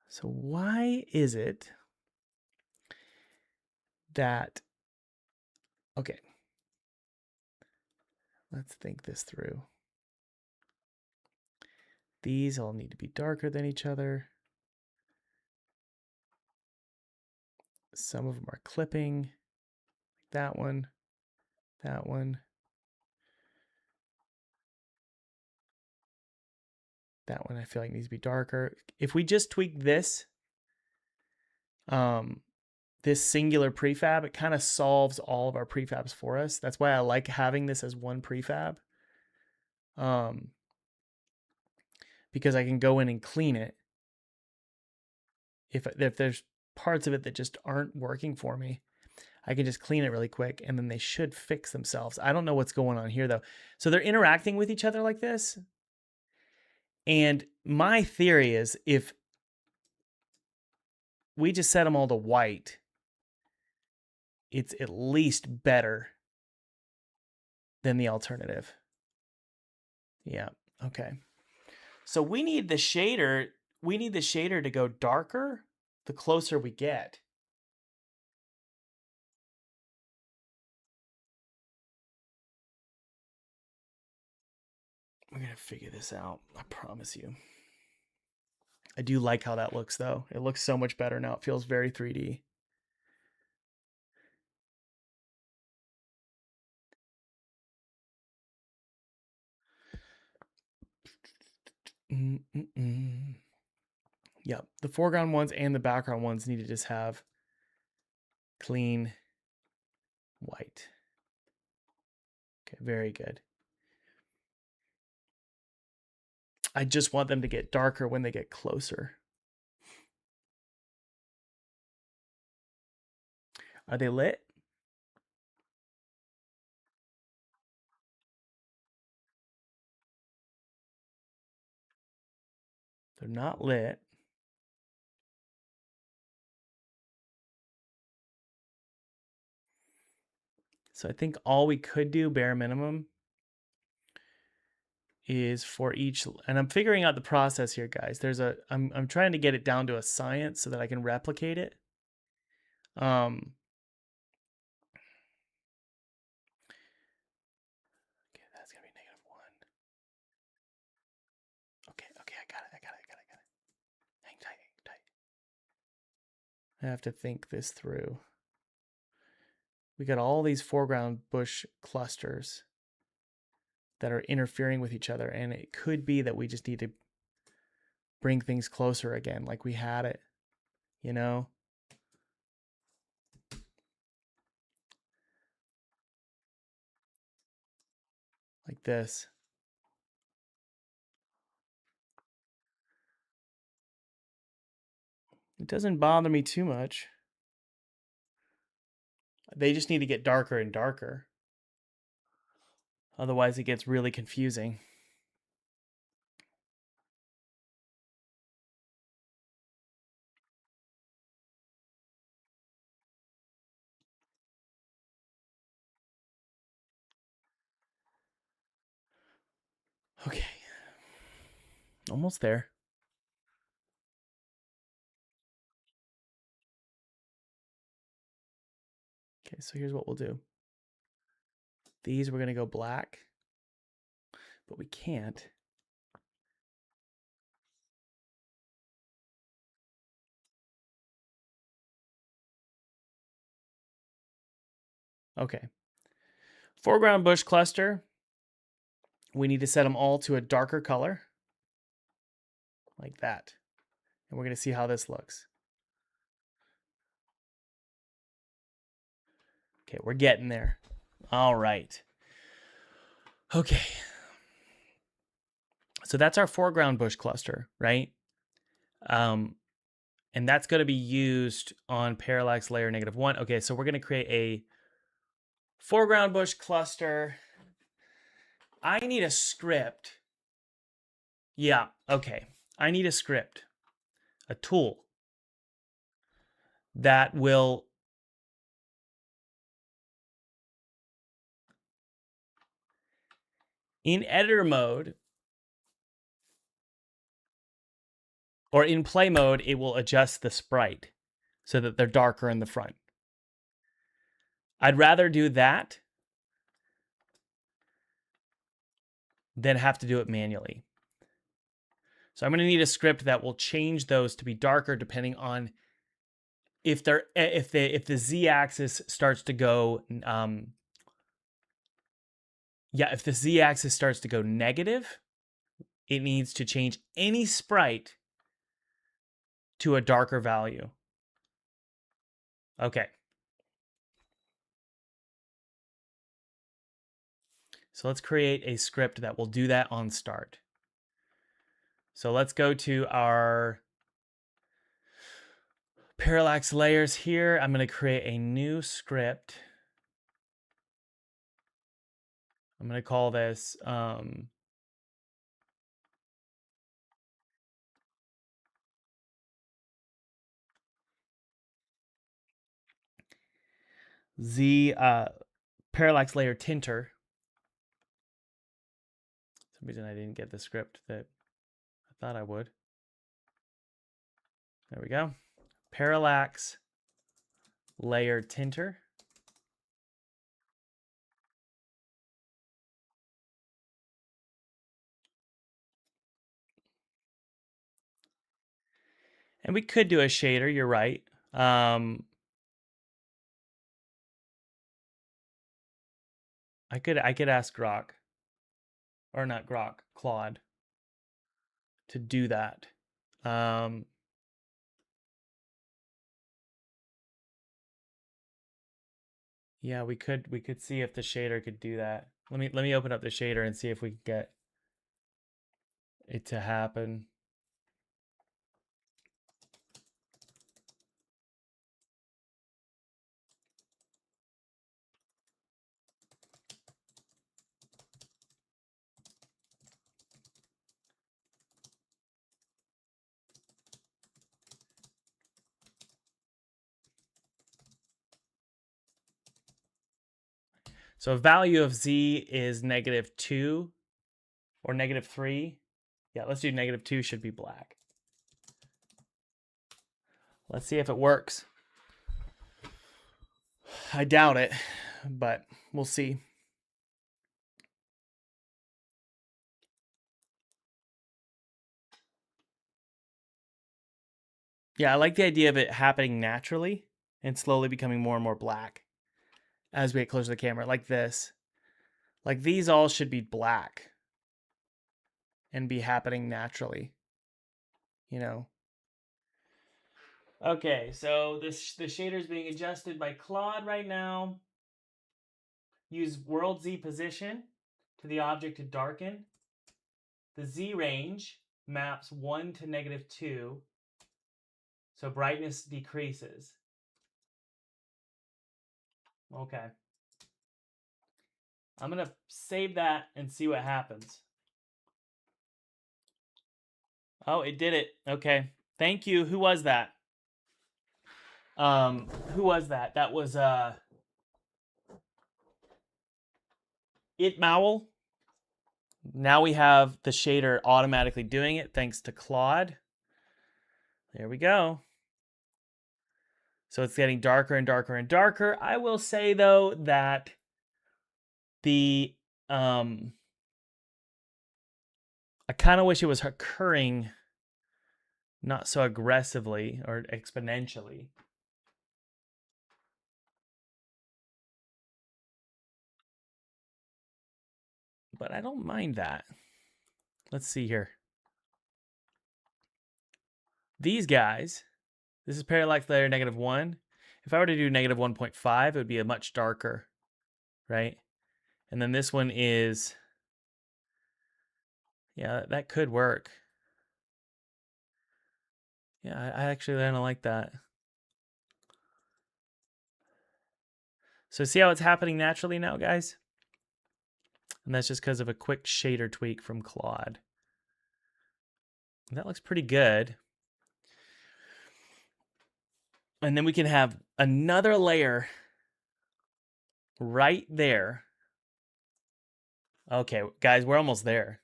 So why is it that, okay, let's think this through. These all need to be darker than each other. Some of them are clipping. That one, that one. That one I feel like needs to be darker. If we just tweak this, this singular prefab, it kind of solves all of our prefabs for us. That's why I like having this as one prefab. Because I can go in and clean it. If there's parts of it that just aren't working for me, I can just clean it really quick and then they should fix themselves. I don't know what's going on here though. So they're interacting with each other like this. And my theory is if we just set them all to white, it's at least better than the alternative. Yeah, okay. So we need the shader to go darker the closer we get. We're going to figure this out, I promise you. I do like how that looks though. It looks so much better now. It feels very 3D. Yep, the foreground ones and the background ones need to just have clean white. Okay, very good. I just want them to get darker when they get closer. Are they lit? They're not lit. So I think all we could do, bare minimum, is for each, and I'm figuring out the process here, guys. I'm trying to get it down to a science so that I can replicate it. Okay, that's gonna be -1. Okay, I got it. Hang tight. I have to think this through. We got all these foreground bush clusters that are interfering with each other, and it could be that we just need to bring things closer again, like we had it, you know? Like this. It doesn't bother me too much. They just need to get darker and darker. Otherwise, it gets really confusing. Okay. Almost there. Okay, so here's what we'll do. These we're going to go black, but we can't. Okay. Foreground bush cluster. We need to set them all to a darker color. Like that. And we're going to see how this looks. Okay, we're getting there. All right. Okay. So that's our foreground bush cluster, right? And that's going to be used on parallax layer -1. Okay, so we're going to create a foreground bush cluster. I need a script. Yeah, okay. I need a script, a tool that will in editor mode or in play mode, it will adjust the sprite so that they're darker in the front. I'd rather do that than have to do it manually. So I'm going to need a script that will change those to be darker depending on if the z-axis starts to go if the z-axis starts to go negative, it needs to change any sprite to a darker value. Okay. So let's create a script that will do that on start. So let's go to our parallax layers here. I'm going to create a new script. I'm going to call this Z parallax layer tinter. For some reason I didn't get the script that I thought I would. There we go. Parallax layer tinter. And we could do a shader, you're right. I could ask Grok, or not Grok, Claude, to do that. Yeah, we could see if the shader could do that. Let me open up the shader and see if we can get it to happen. So a value of z is -2 or -3. Yeah, let's do -2 should be black. Let's see if it works. I doubt it, but we'll see. Yeah, I like the idea of it happening naturally and slowly becoming more and more black as we get closer to the camera, like this. Like these all should be black and be happening naturally, you know? Okay, so the shader is being adjusted by Claude right now. Use world Z position to the object to darken. The Z range maps 1 to -2, so brightness decreases. Okay. I'm going to save that and see what happens. Oh, it did it. Okay. Thank you. Who was that? Who was that? That was It Mowl. Now we have the shader automatically doing it thanks to Claude. There we go. So it's getting darker and darker and darker. I will say though that the I kind of wish it was occurring not so aggressively or exponentially. But I don't mind that. Let's see here. These guys, this is parallax layer -1, If I were to do negative 1.5, it would be a much darker, right? And then this one is, yeah, that could work. Yeah, I actually kind of like that. So see how it's happening naturally now, guys? And that's just because of a quick shader tweak from Claude. And that looks pretty good. And then we can have another layer right there. Okay, guys, we're almost there.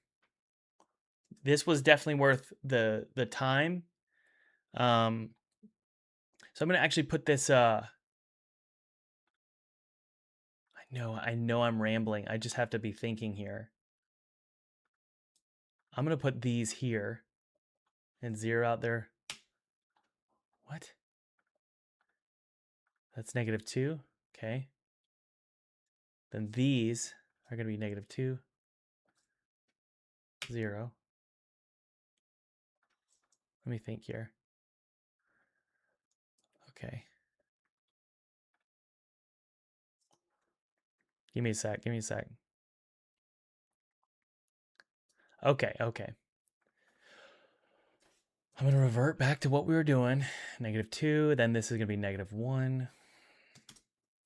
This was definitely worth the time. So I'm gonna actually put this. I know, I'm rambling. I just have to be thinking here. I'm gonna put these here and zero out there. What? That's -2. Okay. Then these are gonna be -2, 0. Let me think here. Okay. Give me a sec. Give me a sec. Okay. Okay. I'm going to revert back to what we were doing. -2. Then this is going to be -1.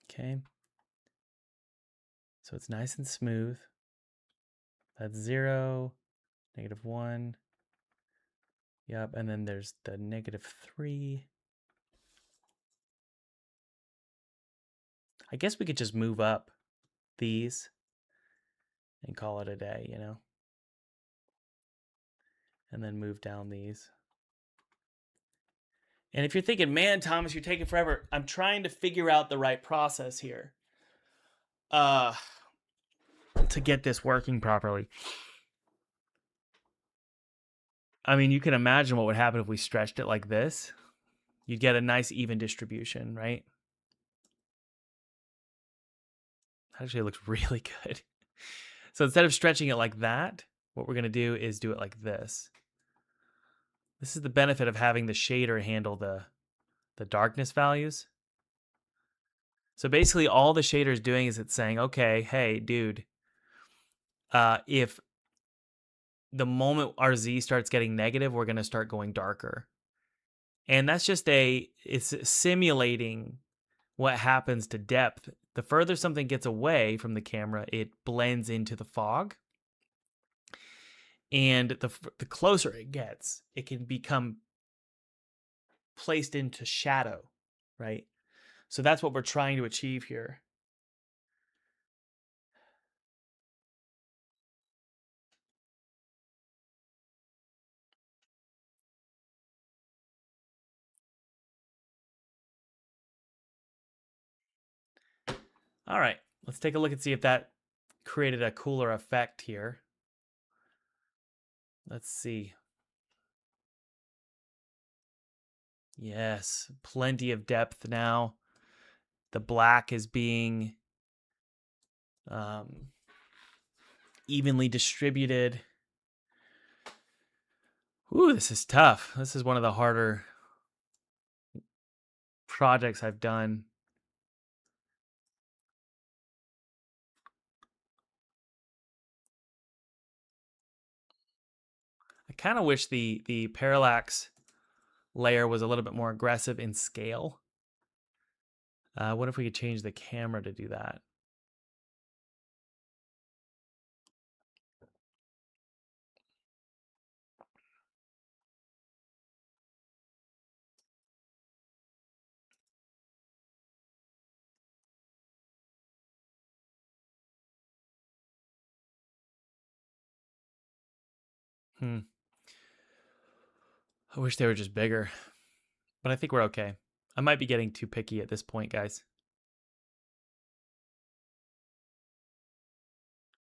Okay. So it's nice and smooth. That's 0, -1. Yep. And then there's the -3. I guess we could just move up these and call it a day, you know? And then move down these. And if you're thinking, man, Thomas, you're taking forever, I'm trying to figure out the right process here to get this working properly. I mean, you can imagine what would happen if we stretched it like this. You'd get a nice even distribution, right? Actually, it looks really good. So instead of stretching it like that, what we're going to do is do it like this. This is the benefit of having the shader handle the darkness values. So basically all the shader is doing is it's saying, okay, hey, dude, if the moment our Z starts getting negative, we're going to start going darker. And that's just it's simulating what happens to depth. The further something gets away from the camera, it blends into the fog. And the closer it gets, it can become placed into shadow, right? So that's what we're trying to achieve here. All right, let's take a look and see if that created a cooler effect here. Let's see. Yes, plenty of depth now. The black is being evenly distributed. Ooh, this is tough. This is one of the harder projects I've done. I kind of wish the parallax layer was a little bit more aggressive in scale. What if we could change the camera to do that? I wish they were just bigger, but I think we're okay. I might be getting too picky at this point, guys.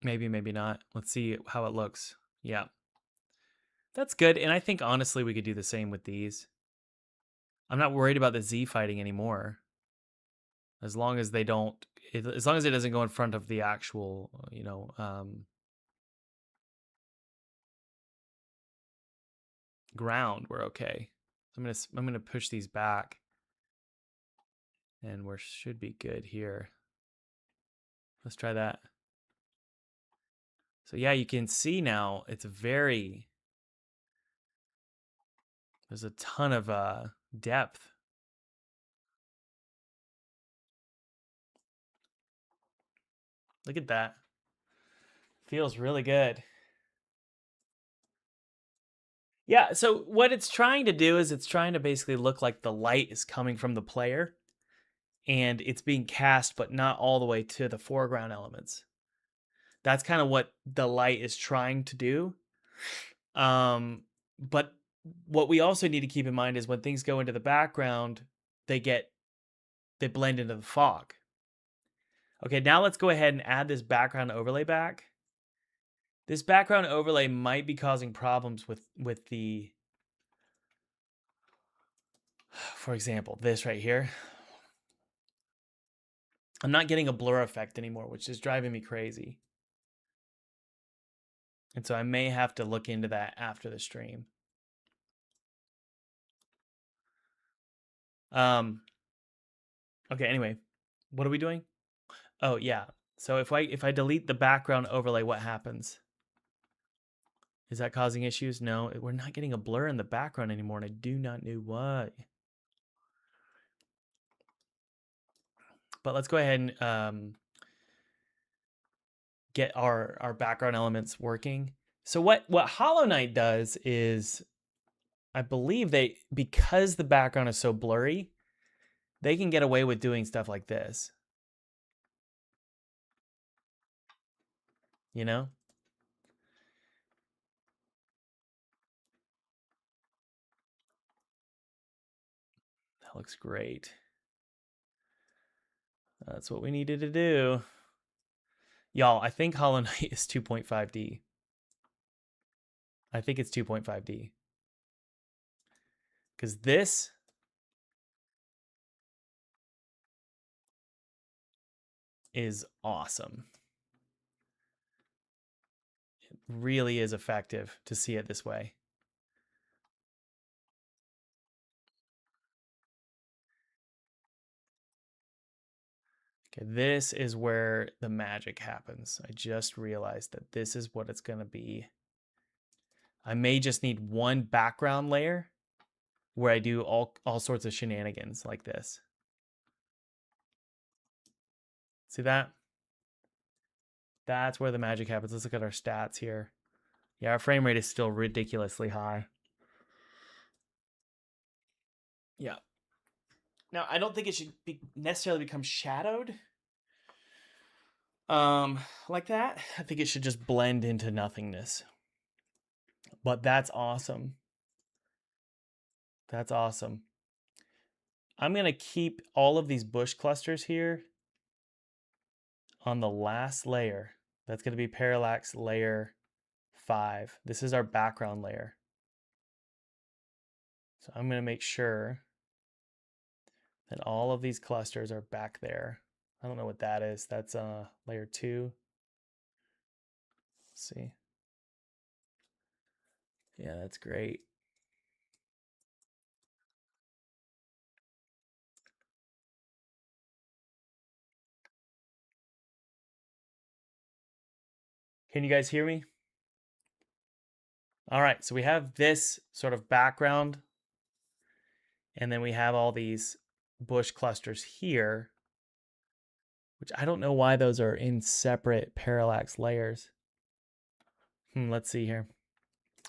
Maybe, maybe not. Let's see how it looks. Yeah. That's good. And I think honestly, we could do the same with these. I'm not worried about the Z fighting anymore. As long as they don't, as long as it doesn't go in front of the actual, ground, we're okay. I'm gonna push these back And we should be good here. Let's try that. So yeah, you can see now it's very, there's a ton of depth. Look at that. Feels really good. Yeah, so what it's trying to do is it's trying to basically look like the light is coming from the player and it's being cast, but not all the way to the foreground elements. That's kind of what the light is trying to do. But what we also need to keep in mind is when things go into the background, they blend into the fog. Okay, now let's go ahead and add this background overlay back. This background overlay might be causing problems with the, for example, this right here. I'm not getting a blur effect anymore, which is driving me crazy. And so I may have to look into that after the stream. Okay, anyway, what are we doing? Oh, yeah. So if I delete the background overlay, what happens? Is that causing issues? No, we're not getting a blur in the background anymore, and I do not know why. But let's go ahead and get our background elements working. So what Hollow Knight does is, I believe because the background is so blurry, they can get away with doing stuff like this. You know? That looks great. That's what we needed to do. Y'all, I think Hollow Knight is 2.5D. I think it's 2.5D. Because this is awesome. It really is effective to see it this way. Okay, this is where the magic happens. I just realized that this is what it's going to be. I may just need one background layer where I do all sorts of shenanigans like this. See that? That's where the magic happens. Let's look at our stats here. Yeah, our frame rate is still ridiculously high. Yeah. Now, I don't think it should necessarily become shadowed like that. I think it should just blend into nothingness. But that's awesome. That's awesome. I'm going to keep all of these bush clusters here on the last layer. That's going to be parallax layer 5. This is our background layer. So I'm going to make sure that all of these clusters are back there. I don't know what that is. That's layer 2. Let's see. Yeah, that's great. Can you guys hear me? All right, so we have this sort of background, and then we have all these bush clusters here, which I don't know why those are in separate parallax layers. Let's see here.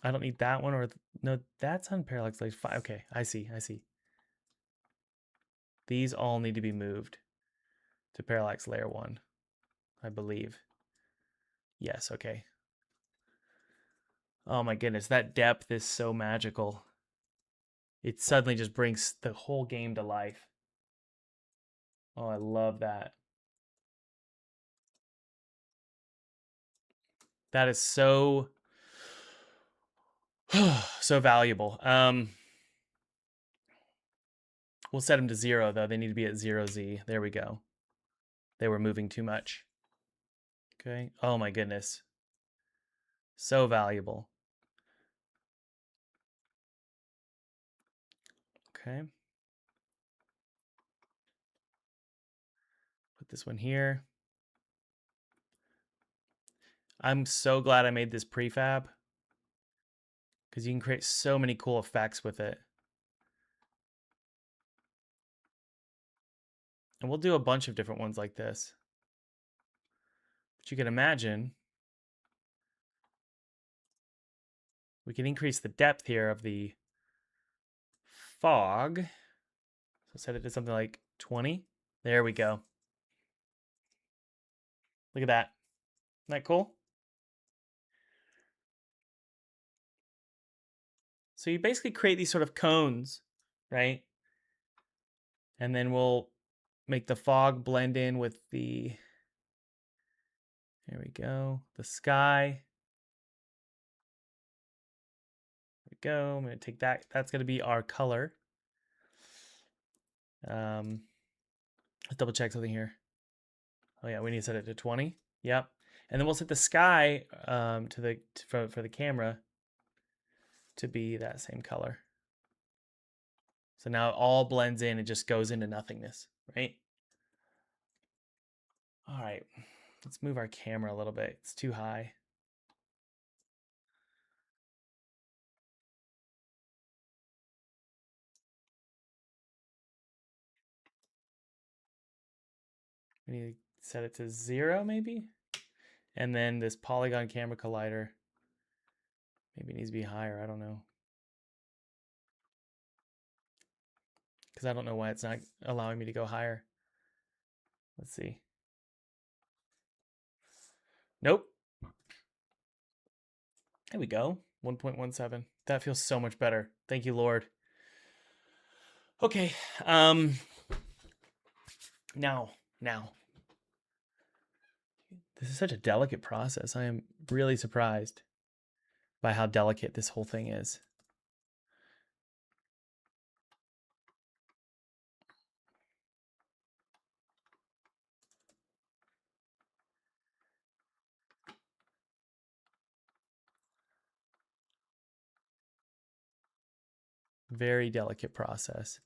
I don't need that one, or no, that's on parallax layer 5. Okay, I see. These all need to be moved to parallax layer 1, I believe. Yes, okay. Oh my goodness, that depth is so magical. It suddenly just brings the whole game to life. Oh, I love that. That is so so valuable. We'll set them to 0 though. They need to be at 0Z. There we go. They were moving too much. Okay. Oh my goodness. So valuable. Okay. this one here. I'm so glad I made this prefab because you can create so many cool effects with it. And we'll do a bunch of different ones like this. But you can imagine we can increase the depth here of the fog. So set it to something like 20. There we go. Look at that. Isn't that cool? So you basically create these sort of cones, right? And then we'll make the fog blend in with the, there we go, the sky. There we go. I'm going to take that. That's going to be our color. Let's double check something here. Oh yeah, we need to set it to 20. Yep. And then we'll set the sky for the camera to be that same color. So now it all blends in and just goes into nothingness, right? All right, let's move our camera a little bit. It's too high. We need to set it to 0 maybe. And then this polygon camera collider maybe needs to be higher. I don't know. Because I don't know why it's not allowing me to go higher. Let's see. Nope. There we go. 1.17. That feels so much better. Thank you, Lord. Okay. Now. This is such a delicate process. I am really surprised by how delicate this whole thing is. Very delicate process.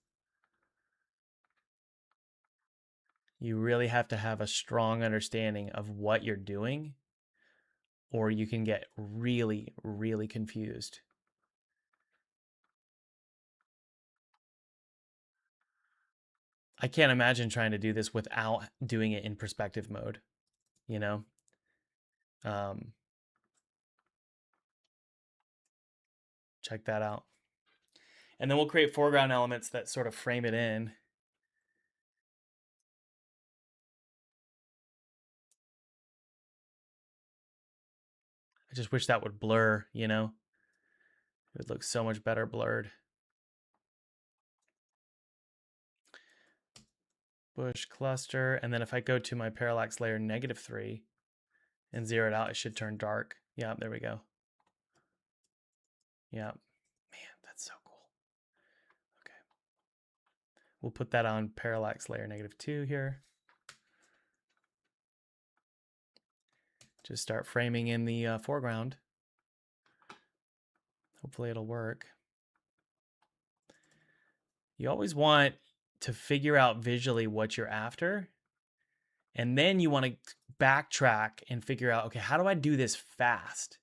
You really have to have a strong understanding of what you're doing, or you can get really, really confused. I can't imagine trying to do this without doing it in perspective mode, you know? Check that out. And then we'll create foreground elements that sort of frame it in. I just wish that would blur, you know? It would look so much better blurred. Bush cluster. And then if I go to my parallax layer -3 and zero it out, it should turn dark. Yeah, there we go. Yeah. Man, that's so cool. Okay. We'll put that on parallax layer -2 here. Just start framing in the foreground. Hopefully it'll work. You always want to figure out visually what you're after. And then you want to backtrack and figure out, okay, how do I do this fast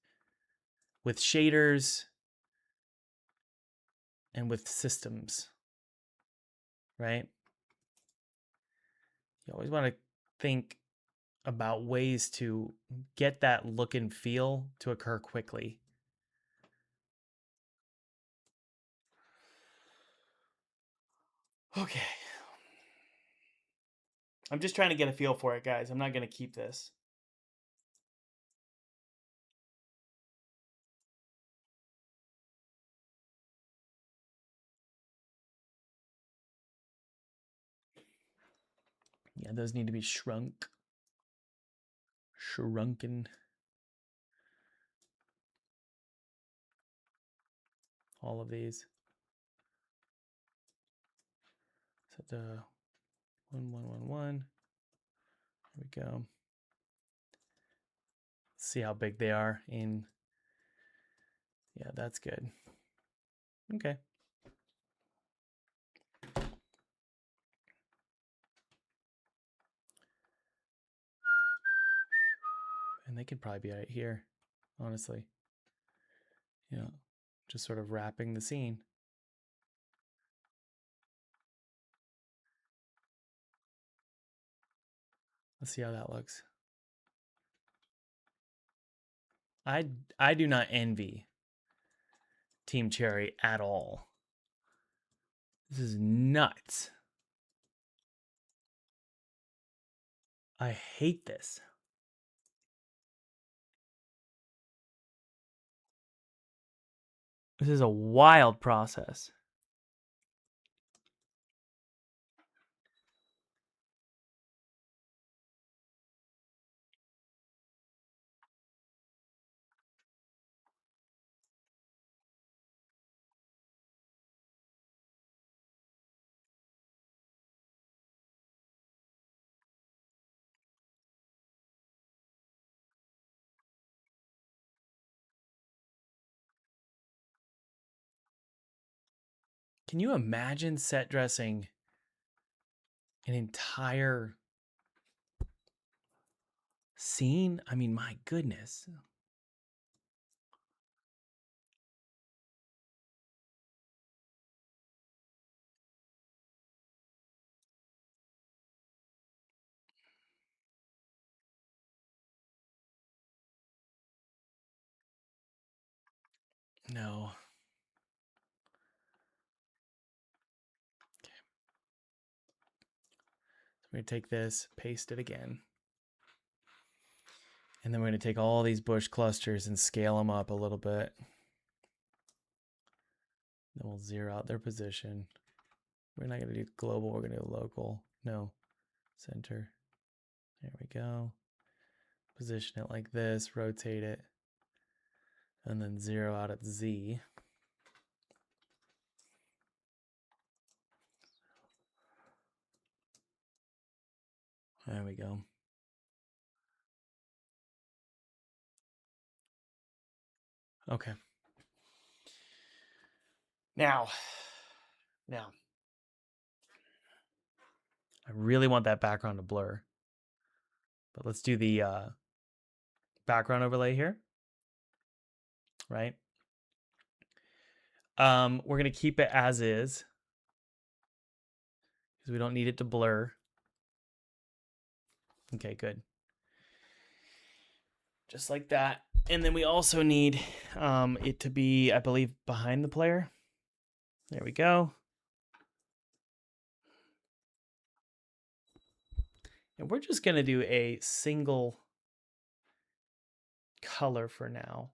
with shaders and with systems, right? You always want to think about ways to get that look and feel to occur quickly. Okay. I'm just trying to get a feel for it, guys. I'm not going to keep this. Yeah, those need to be shrunken. All of these. Set the 1111. There we go. Let's see how big they are in. Yeah, that's good. Okay. And they could probably be right here, honestly. You know, just sort of wrapping the scene. Let's see how that looks. I do not envy Team Cherry at all. This is nuts. I hate this. This is a wild process. Can you imagine set dressing an entire scene? I mean, my goodness. No. Okay. So we're going to take this, paste it again. And then we're going to take all these bush clusters and scale them up a little bit. Then we'll zero out their position. We're not going to do global, we're going to do local. No, center. There we go. Position it like this, rotate it, and then zero out at Z. There we go. Okay. Now, I really want that background to blur. But let's do the background overlay here, right? We're going to keep it as is because we don't need it to blur. Okay, good. Just like that. And then we also need it to be, I believe, behind the player. There we go. And we're just going to do a single color for now.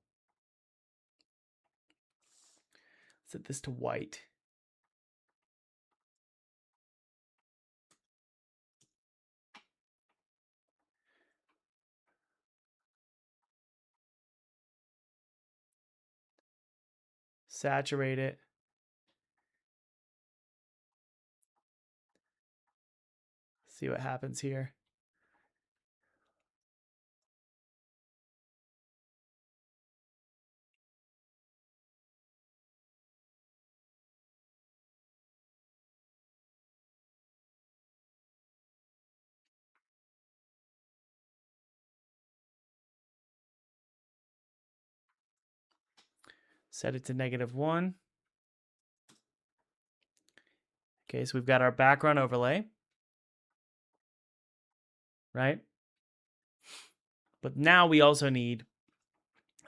Set this to white. Saturate it. See what happens here. Set it to -1. Okay, so we've got our background overlay, right? But now we also need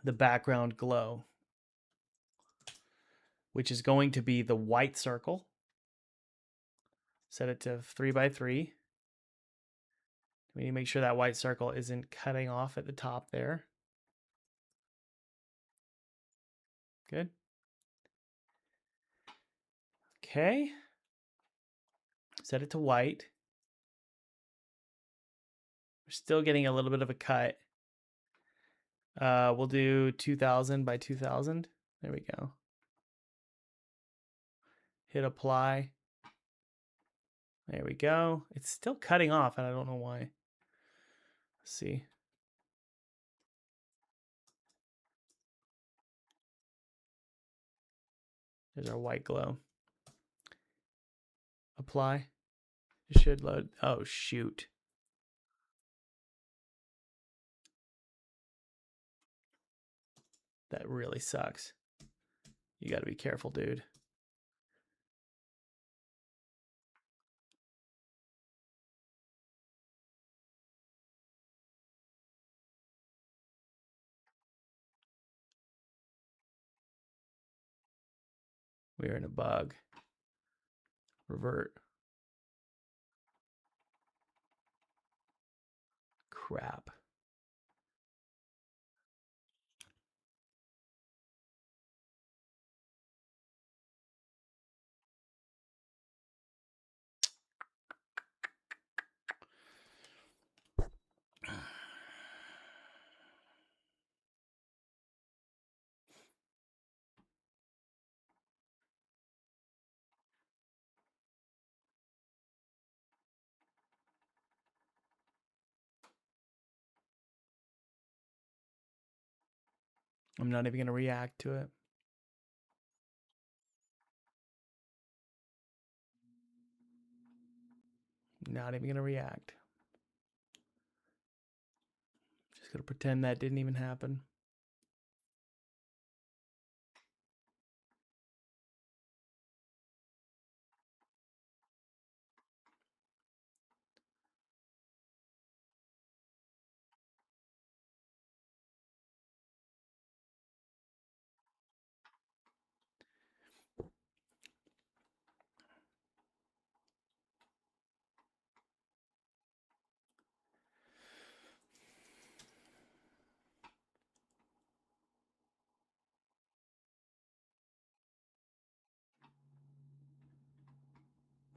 the background glow, which is going to be the white circle. Set it to 3 by 3. We need to make sure that white circle isn't cutting off at the top there. Good. Okay. Set it to white. We're still getting a little bit of a cut. We'll do 2000 by 2000. There we go. Hit apply. There we go. It's still cutting off, and I don't know why. Let's see. There's our white glow. Apply. It should load. Oh, shoot. That really sucks. You got to be careful, dude. We're in a bug. Revert. Crap. I'm not even going to react to it. Not even going to react. Just going to pretend that didn't even happen.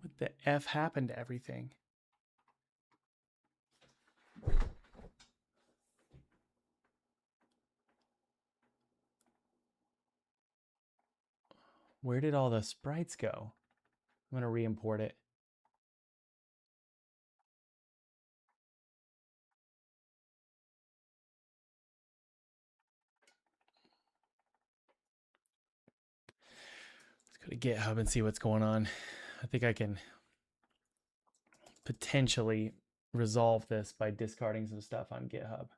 What the F happened to everything? Where did all the sprites go? I'm going to re-import it. Let's go to GitHub and see what's going on. I think I can potentially resolve this by discarding some stuff on GitHub.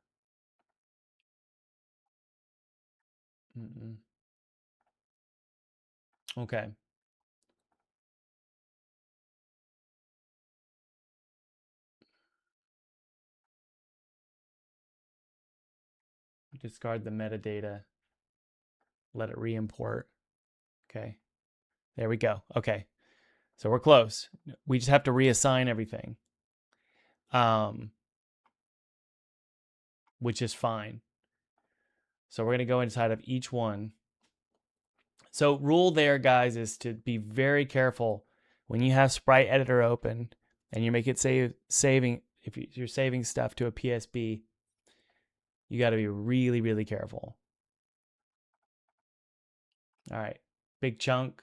Okay. Discard the metadata. Let it re-import. Okay. There we go. Okay. So we're close. We just have to reassign everything. Which is fine. So we're going to go inside of each one. So rule there, guys, is to be very careful when you have Sprite Editor open and you make it saving. If you're saving stuff to a PSB, you got to be really, really careful. All right, big chunk.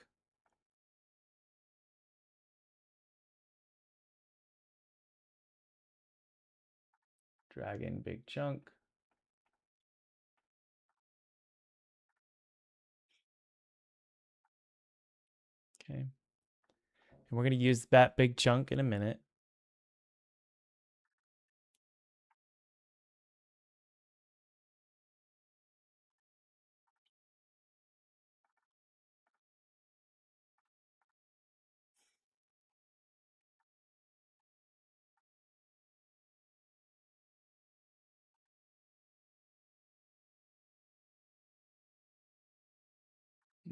Drag in big chunk. Okay. And we're going to use that big chunk in a minute.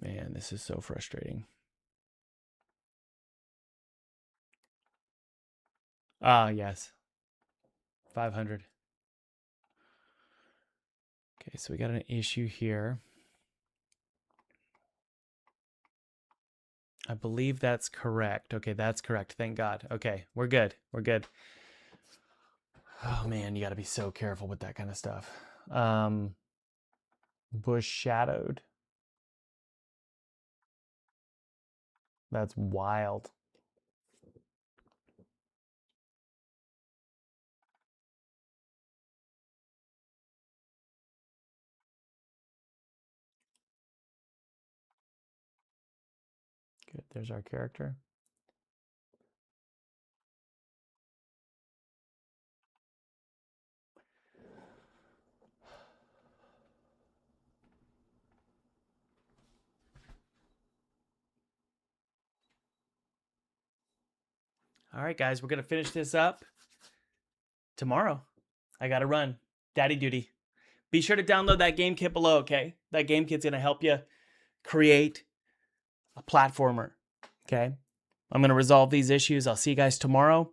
Man, this is so frustrating. Ah, yes. 500. Okay, so we got an issue here. I believe that's correct. Okay, that's correct. Thank God. Okay, we're good. We're good. Oh man, you got to be so careful with that kind of stuff. Bush shadowed. That's wild. Good. There's our character. All right, guys, we're going to finish this up tomorrow. I got to run. Daddy duty. Be sure to download that game kit below, okay? That game kit's going to help you create a platformer, okay? I'm going to resolve these issues. I'll see you guys tomorrow.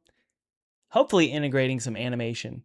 Hopefully integrating some animation